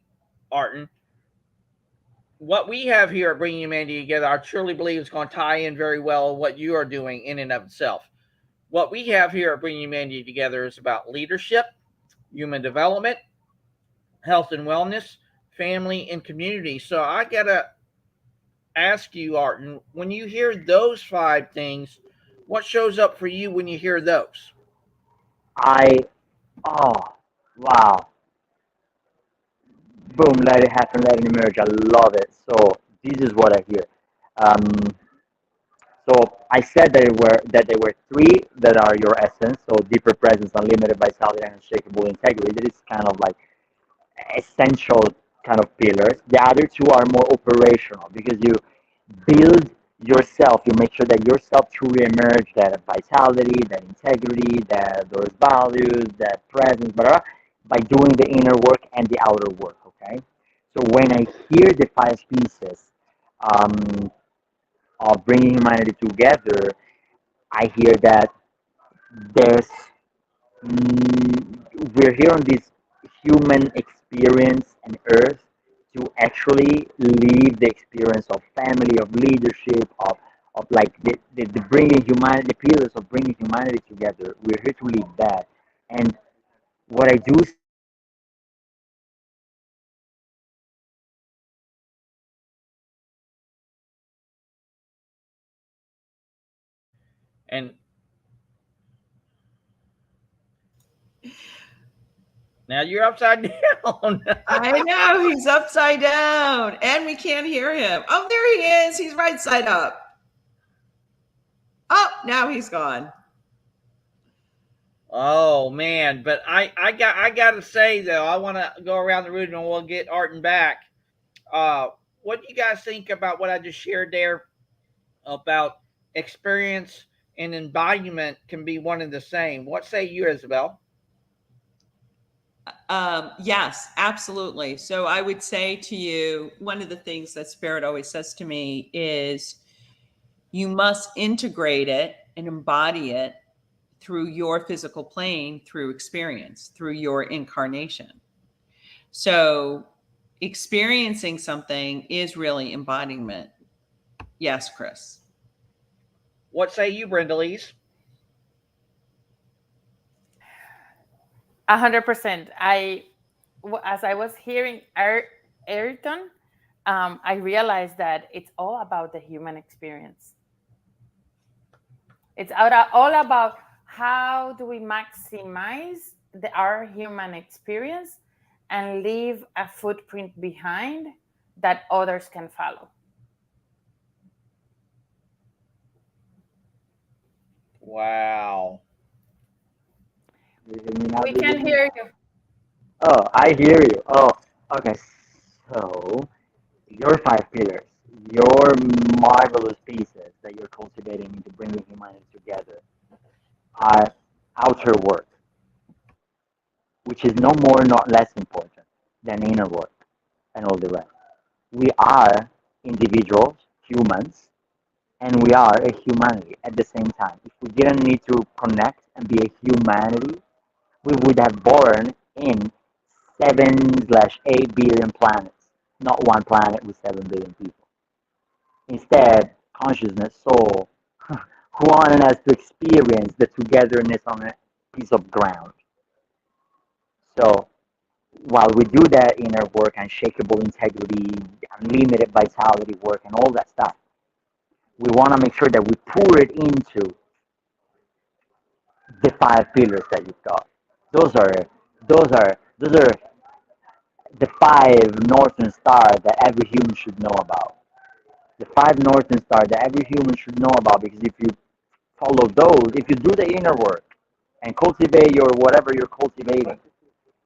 Arton. What we have here at Bringing Humanity Together, I truly believe is going to tie in very well with what you are doing in and of itself. What we have here at Bringing Humanity Together is about leadership, human development, health and wellness, family, and community. So I got to ask you, Arton, when you hear those five things, what shows up for you when you hear those? I, oh, wow. Boom, let it happen, let it emerge. I love it. So this is what I hear. Um, So I said that there were three that are your essence. So deeper presence, unlimited vitality, and unshakable integrity. That is kind of like essential kind of pillars. The other two are more operational because you build yourself. You make sure that yourself truly emerge that vitality, that integrity, that those values, that presence, blah, by doing the inner work and the outer work. Okay. So when I hear the five pieces, um, of bringing humanity together, I hear that there's we're here on this human experience and Earth to actually live the experience of family, of leadership, of like the bringing humanity, the pillars of bringing humanity together. We're here to live that. And what I do see is that And now you're upside down. I know he's upside down and we can't hear him. Oh, there he is. He's right side up. Oh, now he's gone. Oh man, but I got to say though, I want to go around the room and we'll get Arton back. What do you guys think about what I just shared there about experience and embodiment can be one and the same? What say you, Isabel? Yes, absolutely. So I would say to you, one of the things that Spirit always says to me is you must integrate it and embody it through your physical plane, through experience, through your incarnation. So experiencing something is really embodiment. Yes, Chris. What say you, Brenda Lees? 100%. As I was hearing Ayrton, I realized that it's all about the human experience. It's all about how do we maximize our human experience and leave a footprint behind that others can follow. Wow. You hear me now, We can Berryman? hear you. Oh, I hear you. Oh, okay. So your five pillars, your marvelous pieces that you're cultivating into bringing humanity together are outer work, which is no more, not less important than inner work and all the rest. We are individuals, humans, and we are a humanity at the same time. If we didn't need to connect and be a humanity, we would have born in 7/8 billion planets, not one planet with 7 billion people. Instead, consciousness, soul, wanted us to experience the togetherness on a piece of ground. So while we do that inner work, unshakable integrity, unlimited vitality work, and all that stuff, we want to make sure that we pour it into the five pillars that you've got. Those are the five northern stars that every human should know about. The five northern stars that every human should know about, because if you follow those, if you do the inner work and cultivate your whatever you're cultivating,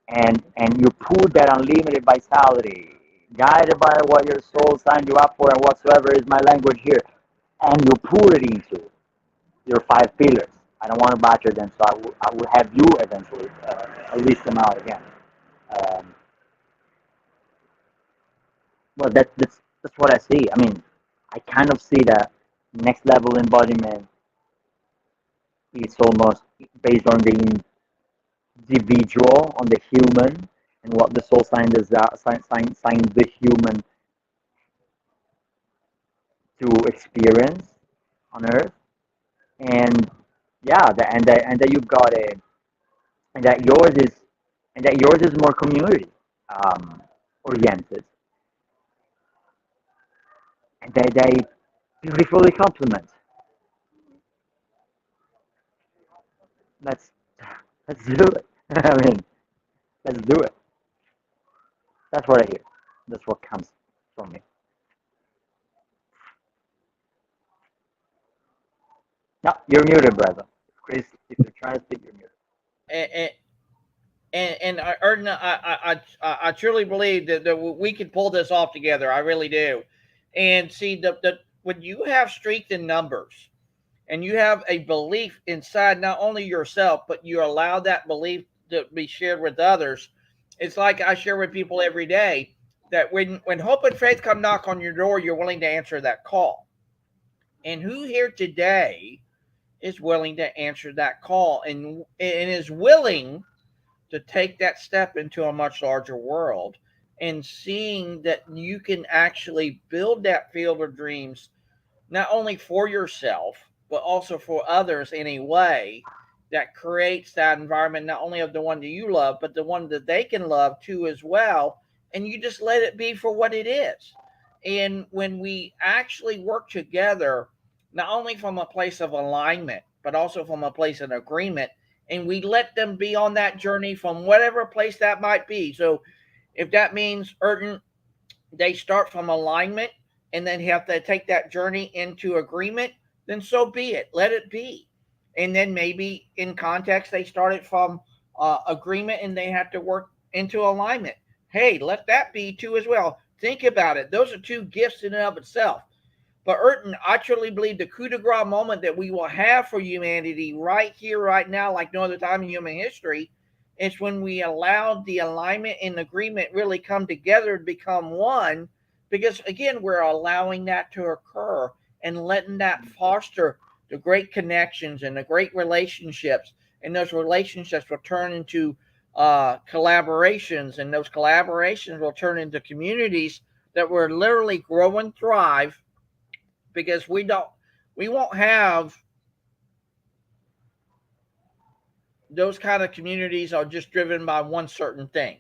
and you pour that unlimited vitality, guided by what your soul signed you up for and whatsoever is my language here, and you pour it into your five pillars. I don't want to butcher them, so I will have you eventually list them out again. Um, well, that's what I see. I mean, I kind of see that next level embodiment is almost based on the individual, on the human, and what the soul sign does that sign the human to experience on Earth. And yeah, and that you've got a and that yours is more community um, oriented, and they beautifully complement. Let's let's do it. I mean, let's do it. That's what I hear. That's what comes from me. No, you're muted, brother. Chris, if you're trying to speak, you're muted. And Erden, I truly believe that we can pull this off together. I really do. And see, the when you have strength in numbers and you have a belief inside not only yourself, but you allow that belief to be shared with others, it's like I share with people every day that when hope and faith come knock on your door, you're willing to answer that call. And who here today is willing to answer that call and is willing to take that step into a much larger world and seeing that you can actually build that field of dreams not only for yourself but also for others in a way that creates that environment not only of the one that you love but the one that they can love too as well, and you just let it be for what it is. And when we actually work together, not only from a place of alignment but also from a place of agreement, and we let them be on that journey from whatever place that might be. So if that means Erton, they start from alignment and then have to take that journey into agreement, then so be it. Let it be. And then maybe in context, they started from agreement and they have to work into alignment. Hey, let that be too as well. Think about it. Those are two gifts in and of itself. But Erton, I truly believe the coup de grace moment that we will have for humanity right here, right now, like no other time in human history, is when we allow the alignment and agreement really come together to become one. Because again, we're allowing that to occur and letting that foster the great connections and the great relationships. And those relationships will turn into collaborations, and those collaborations will turn into communities that will literally grow and thrive because we won't have those kind of communities are just driven by one certain thing.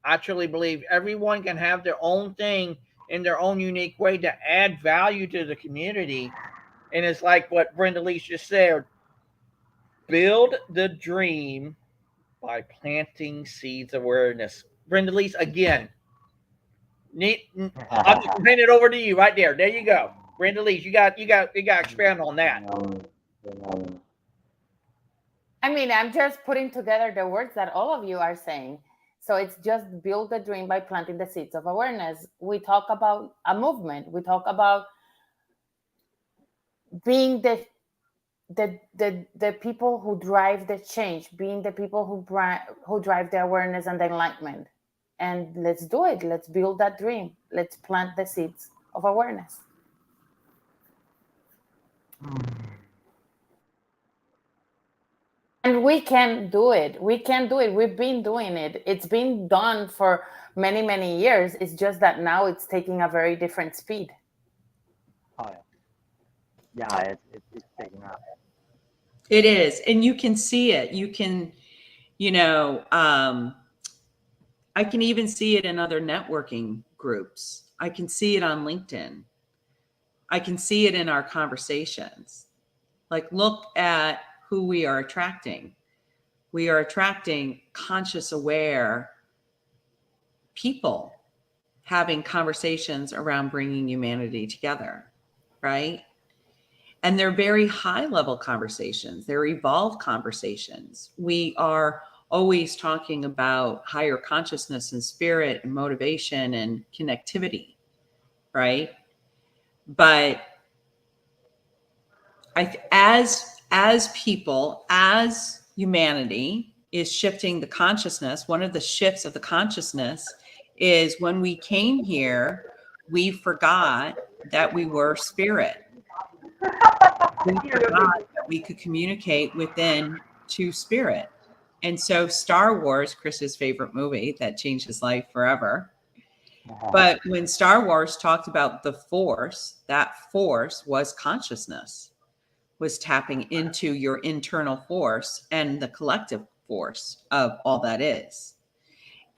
I truly believe everyone can have their own thing in their own unique way to add value to the community. And it's like what Brenda Lee just said, build the dream by planting seeds of awareness. Brenda Lise, again, I'm just handing it over to you right there. There you go. Brenda Lise, you got to expand on that. I mean, I'm just putting together the words that all of you are saying. So it's just build the dream by planting the seeds of awareness. We talk about a movement. We talk about being the people who drive the change, being the people who drive the awareness and the enlightenment. And let's do it. Let's build that dream. Let's plant the seeds of awareness. And we can do it. We can do it. We've been doing it. It's been done for many, many years. It's just that now it's taking a very different speed. Oh, yeah, it's taking up. It is. And you can see it. You can, I can even see it in other networking groups. I can see it on LinkedIn. I can see it in our conversations. Like, look at who we are attracting. We are attracting conscious, aware people having conversations around bringing humanity together, right? And they're very high level conversations. They're evolved conversations. We are always talking about higher consciousness and spirit and motivation and connectivity, right? But as people, as humanity is shifting the consciousness, one of the shifts of the consciousness is when we came here, we forgot that we were spirit. We forgot that we could communicate within to spirit. And so Star Wars, Chris's favorite movie that changed his life forever. But when Star Wars talked about the force, that force was consciousness, was tapping into your internal force and the collective force of all that is.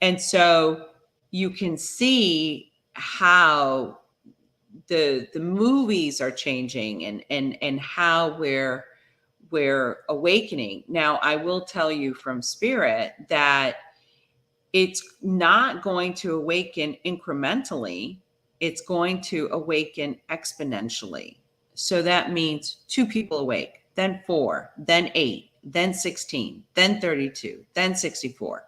And so you can see how the movies are changing and how we're awakening. Now, I will tell you from spirit that it's not going to awaken incrementally. It's going to awaken exponentially. So that means 2 people awake, then 4, then 8, then 16, then 32, then 64.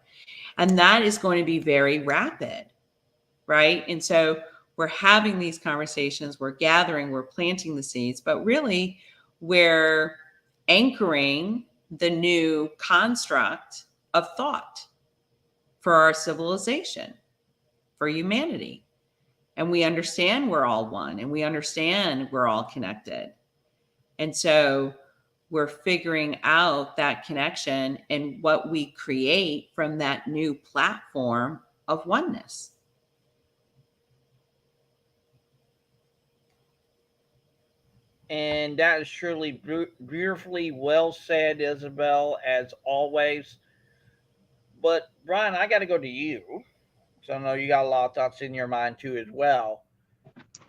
And that is going to be very rapid, right? And so we're having these conversations, we're gathering, we're planting the seeds, but really we're anchoring the new construct of thought for our civilization, for humanity. And we understand we're all one, and we understand we're all connected. And so we're figuring out that connection and what we create from that new platform of oneness. And that is surely beautifully well said, Isabel, as always. But Brian, I got to go to you. So I know you got a lot of thoughts in your mind too, as well.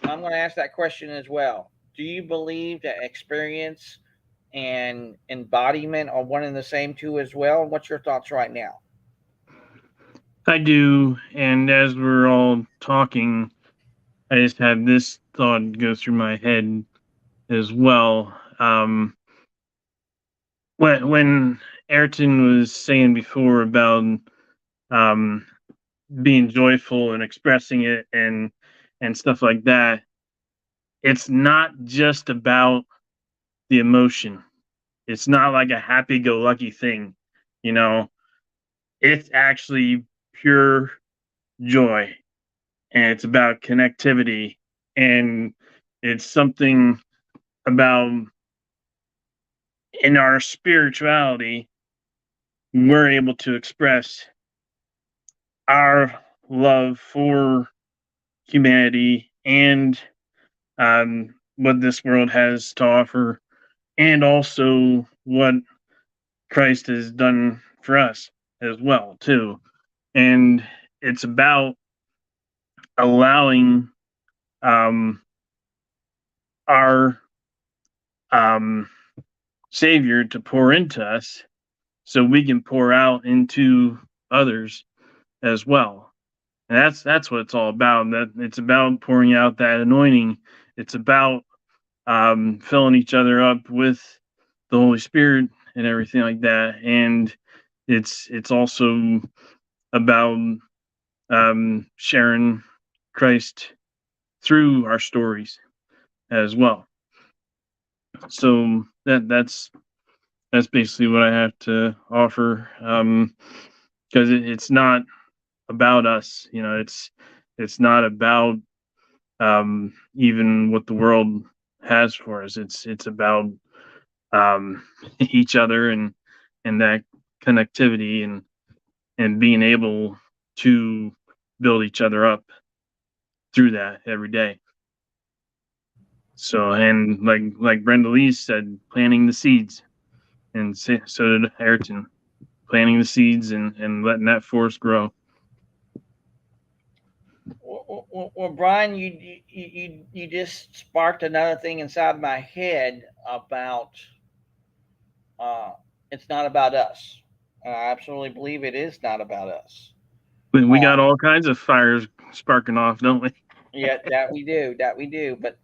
I'm going to ask that question as well. Do you believe that experience and embodiment are one and the same too, as well? What's your thoughts right now? I do. And as we're all talking, I just had this thought go through my head as well. When Ayrton was saying before about being joyful and expressing it and stuff like that, it's not just about the emotion. It's not like a happy-go-lucky thing, you know. It's actually pure joy, and it's about connectivity, and it's something about in our spirituality we're able to express our love for humanity and what this world has to offer, and also what Christ has done for us as well too. And it's about allowing our Savior to pour into us so we can pour out into others as well. And that's what it's all about. That it's about pouring out that anointing. It's about filling each other up with the Holy Spirit and everything like that. And it's also about sharing Christ through our stories as well. So that's basically what I have to offer. Because it's not about us, it's not about even what the world has for us. It's about each other and that connectivity and being able to build each other up through that every day. So, and like Brenda Lee said, planting the seeds, and so did Ayrton, planting the seeds and letting that forest grow. Well, Brian, you just sparked another thing inside my head about uh, it's not about us. I absolutely believe it is not about us. We got Um, all kinds of fires sparking off, don't we? yeah, that we do, that we do. But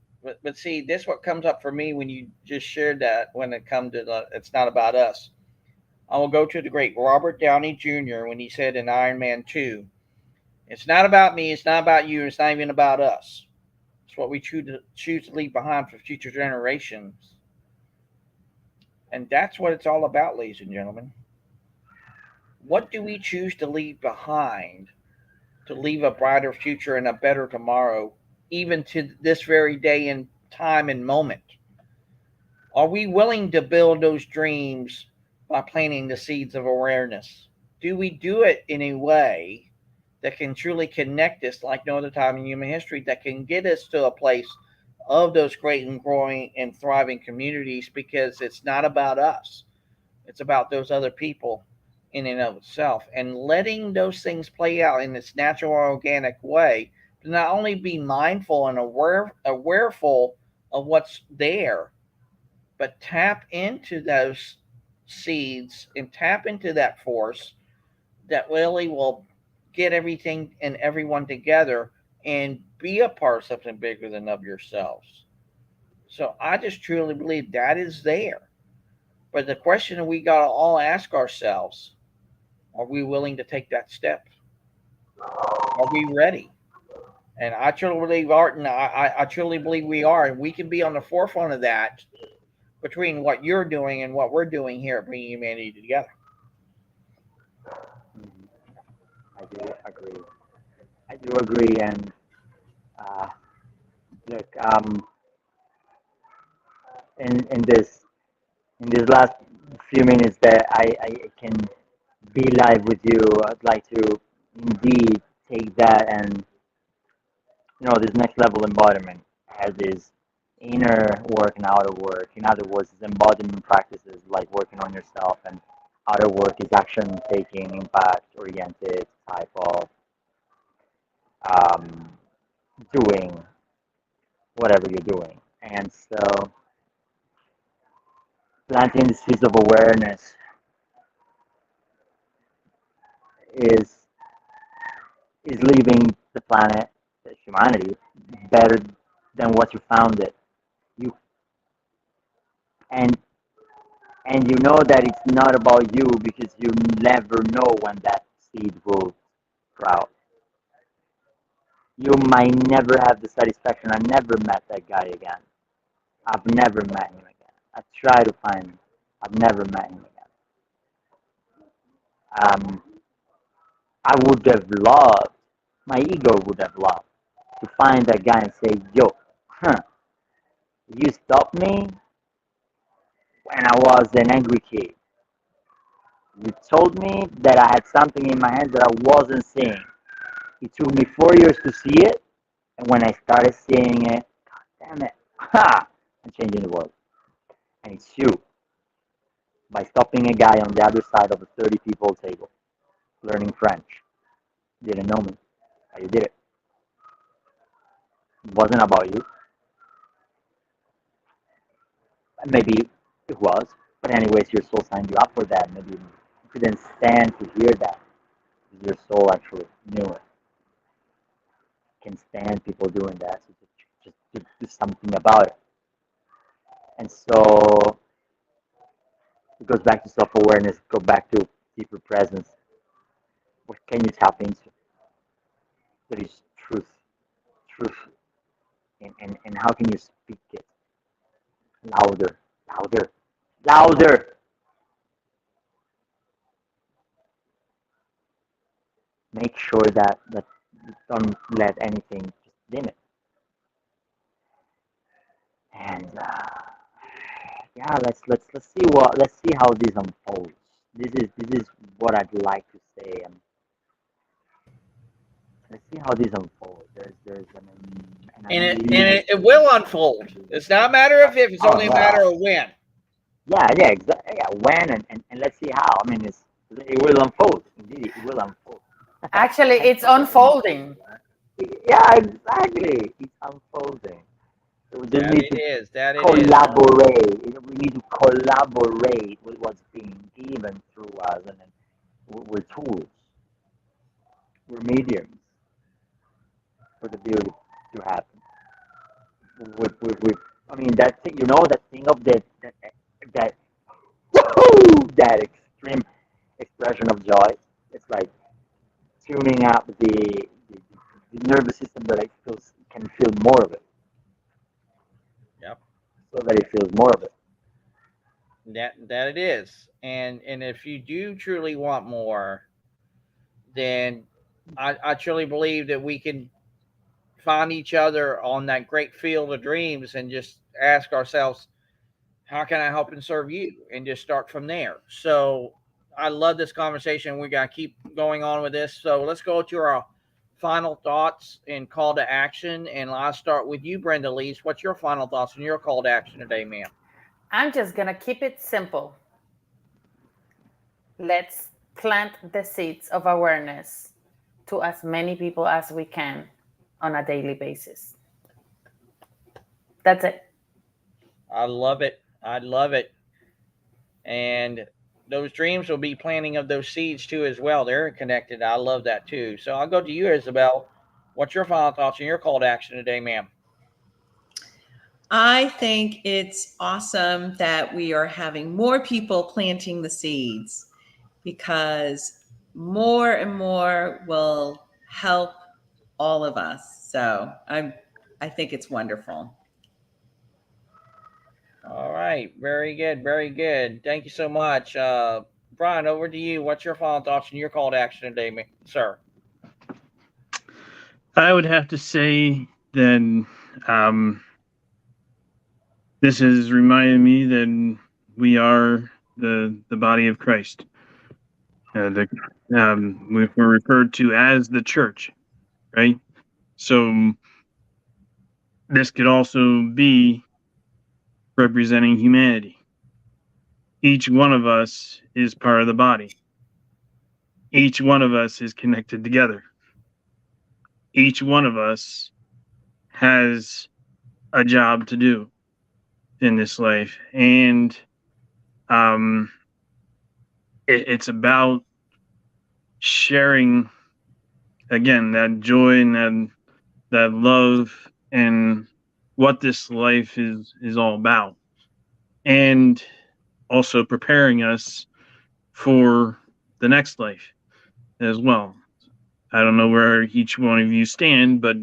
see, this what comes up for me when you just shared that. When it comes to it's not about us. I will go to the great Robert Downey Jr. when he said in Iron Man 2, "It's not about me. It's not about you. It's not even about us. It's what we choose to leave behind for future generations." And that's what it's all about, ladies and gentlemen. What do we choose to leave behind to leave a brighter future and a better tomorrow, even to this very day and time and moment? Are we willing to build those dreams by planting the seeds of awareness? Do we do it in a way that can truly connect us like no other time in human history, that can get us to a place of those great and growing and thriving communities? Because it's not about us, it's about those other people in and of itself, and letting those things play out in its natural organic way, to not only be mindful and awareful of what's there, but tap into those seeds and tap into that force that really will get everything and everyone together and be a part of something bigger than of yourselves. So I just truly believe that is there. But the question that we got to all ask ourselves, are we willing to take that step? Are we ready? And I truly believe, Art, and I truly believe we are. And we can be on the forefront of that between what you're doing and what we're doing here at Bringing Humanity Together. Mhm. I do agree. I do agree. And uh, look, in this last few minutes that I can be live with you, I'd like to indeed take that and this next level embodiment has this inner work and outer work. In other words, it's embodiment practices like working on yourself, and outer work is action taking, impact oriented type of um, doing whatever you're doing. And so planting the seeds of awareness is leaving the planet, humanity, better than what you found it. You and you know that it's not about you because you never know when that seed will sprout. You might never have the satisfaction. I never met that guy again. I've never met him again. I try to find him. I've never met him again. Um, I would have loved, my ego would have loved to find that guy and say, yo, you stopped me when I was an angry kid. You told me that I had something in my hands that I wasn't seeing. It took me 4 years to see it, and when I started seeing it, God damn it, I'm changing the world. And it's you, by stopping a guy on the other side of a 30 people table, learning French. You didn't know me, but you did it. It wasn't about you. Maybe it was, but anyways, your soul signed you up for that. Maybe couldn't stand to hear that. Your soul actually knew it. Can stand people doing that. So just do something about it. And so it goes back to self-awareness, go back to deeper presence. What can you tap into? That is truth. And how can you speak it? Louder. Make sure that don't let anything just dim it. And yeah, let's see how this unfolds. This is what I'd like to say. And let's see how this unfolds. There's It will unfold. It's not a matter of if; it's only a matter of when. Yeah, exactly. Yeah, when and let's see how. I mean, it will unfold. Indeed, it will unfold. Actually, it's unfolding. Yeah, exactly. It's unfolding. So we just need to collaborate. We need to collaborate with what's being given through us, and then we're tools. We're mediums for the beauty to happen. I mean, that thing, that thing of that that extreme expression of joy. It's like tuning up the nervous system that can feel more of it. Yep. So that it feels more of it. That it is. And if you do truly want more, then I truly believe that we can find each other on that great field of dreams and just ask ourselves, how can I help and serve you? And just start from there. So I love this conversation. We're going to keep going on with this. So let's go to our final thoughts and call to action. And I'll start with you, Brenda Lees. What's your final thoughts and your call to action today, ma'am? I'm just going to keep it simple. Let's plant the seeds of awareness to as many people as we can on a daily basis. That's it. I love it. I love it. And those dreams will be planting of those seeds too as well. They're connected. I love that too. So I'll go to you, Isabel. What's your final thoughts and your call to action today, ma'am? I think it's awesome that we are having more people planting the seeds, because more and more will help all of us. So I think it's wonderful. All right. Very good. Very good. Thank you so much. Brian, over to you. What's your final thoughts and your call to action today, sir? I would have to say that this has reminded me that we are the body of Christ. We're referred to as the church, right? So this could also be representing humanity. Each one of us is part of the body. Each one of us is connected together. Each one of us has a job to do in this life. And it's about sharing, again, that joy and that love and what this life is all about. And also preparing us for the next life as well. I don't know where each one of you stand, but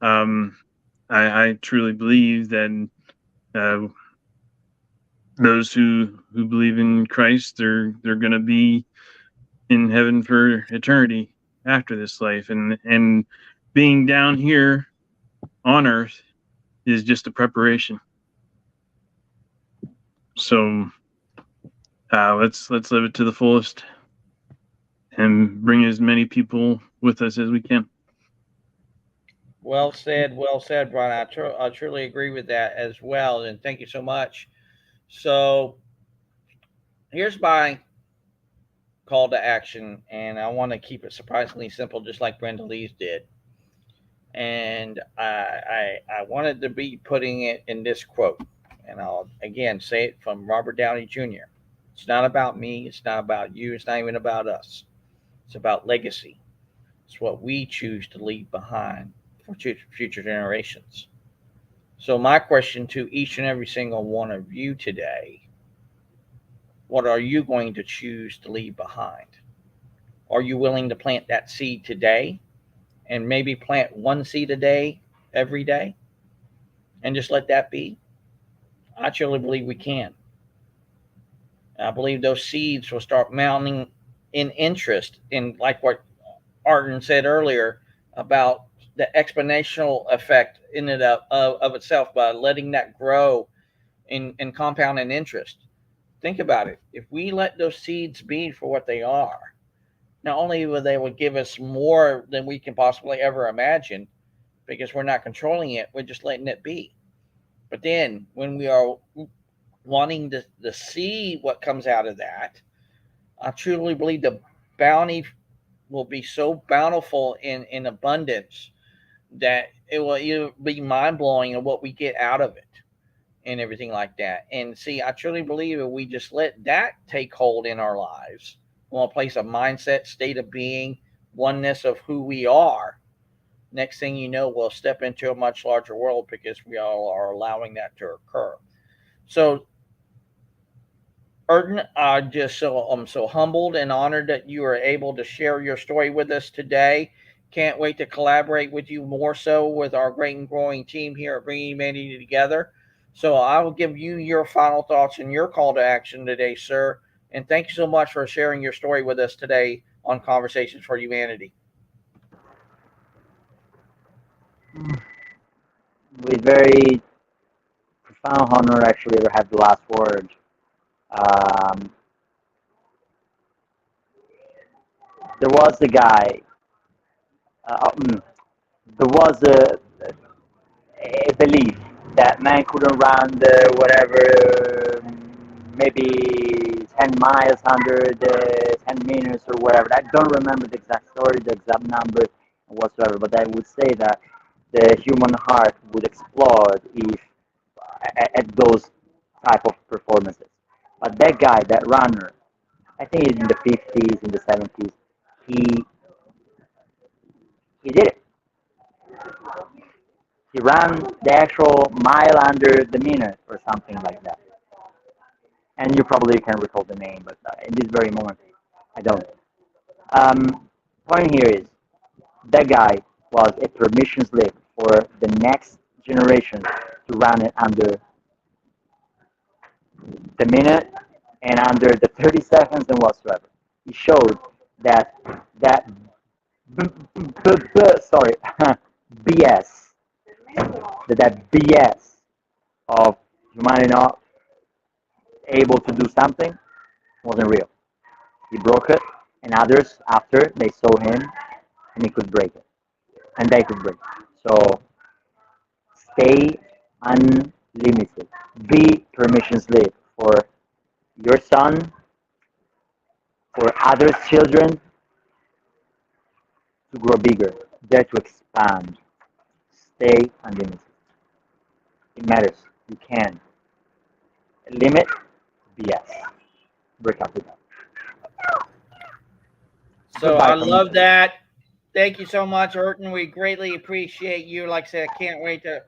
I truly believe that those who believe in Christ, they're going to be in heaven for eternity after this life, and being down here on earth is just a preparation. So let's live it to the fullest and bring as many people with us as we can. Well said, Brian. I truly agree with that as well, and thank you so much. So here's my call to action, and I want to keep it surprisingly simple, just like Brenda Lee's did. And I wanted to be putting it in this quote, and I'll again say it from Robert Downey Jr. It's not about me. It's not about you. It's not even about us. It's about legacy. It's what we choose to leave behind for future generations. So, my question to each and every single one of you today: what are you going to choose to leave behind? Are you willing to plant that seed today and maybe plant one seed a day every day and just let that be? I truly believe we can. I believe those seeds will start mounting in interest in, like what Arden said earlier, about the exponential effect in it of itself by letting that grow in compound and interest. Think about it. If we let those seeds be for what they are, not only will they will give us more than we can possibly ever imagine, because we're not controlling it, we're just letting it be. But then when we are wanting to see what comes out of that, I truly believe the bounty will be so bountiful in abundance that it will be mind blowing of what we get out of it and everything like that. And see, I truly believe if we just let that take hold in our lives, we'll place a mindset, state of being, oneness of who we are. Next thing you know, we'll step into a much larger world because we all are allowing that to occur. So, Erden, I'm so humbled and honored that you are able to share your story with us today. Can't wait to collaborate with you more so with our great and growing team here at Bringing Humanity Together. So I will give you your final thoughts and your call to action today, sir. And thank you so much for sharing your story with us today on Conversations for Humanity. With very profound honor, actually, to have the last word. Um, there was a guy. There was a belief that man couldn't run the whatever, maybe 10 miles under the 10 minutes or whatever. I don't remember the exact story, the exact number whatsoever, but I would say that the human heart would explode if at those type of performances. But that guy, that runner, I think in the 50s, in the 70s, he he did it. He ran the actual mile under the minute or something like that. And you probably can recall the name, but in this very moment, I don't. Point here is that guy was a permission slip for the next generation to run it under the minute and under the 30 seconds and whatsoever. He showed that that sorry BS that BS of humanity not able to do something wasn't real. He broke it, and others after they saw him, and he could break it, and they could break it. So stay unlimited. Be permission slip for your son, for others' children to grow bigger, dare to expand. Stay unlimited. It matters. You can limit BS. Break up with that. So Goodbye I from me. love that. Thank you so much, Erton. We greatly appreciate you. Like I said, I can't wait to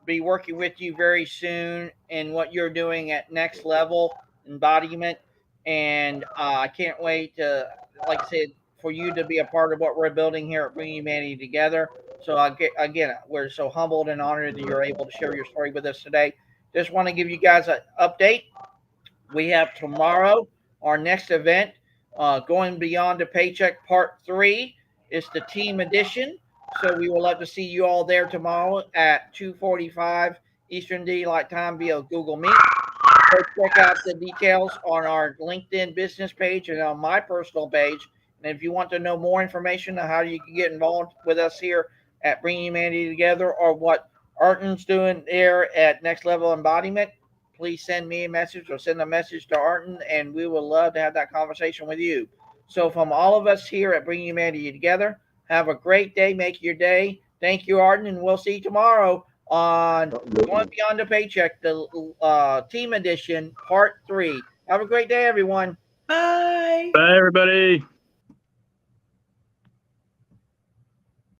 be working with you very soon in what you're doing at Next Level Embodiment. And I can't wait to, like I said, for you to be a part of what we're building here at Bringing Humanity Together. So again, we're so humbled and honored that you're able to share your story with us today. Just want to give you guys an update. We have tomorrow our next event, Going Beyond the Paycheck Part 3. It's the team edition. So we will love to see you all there tomorrow at 2:45 Eastern Daylight Time via Google Meet. Go check out the details on our LinkedIn business page and on my personal page. And if you want to know more information on how you can get involved with us here at Bringing Humanity Together, or what Arton's doing there at Next Level Embodiment, please send me a message or send a message to Arton, and we would love to have that conversation with you. So from all of us here at Bringing Humanity Together, have a great day. Make your day. Thank you, Arton, and we'll see you tomorrow on Going Beyond the Paycheck, the team edition, part 3. Have a great day, everyone. Bye. Bye, everybody.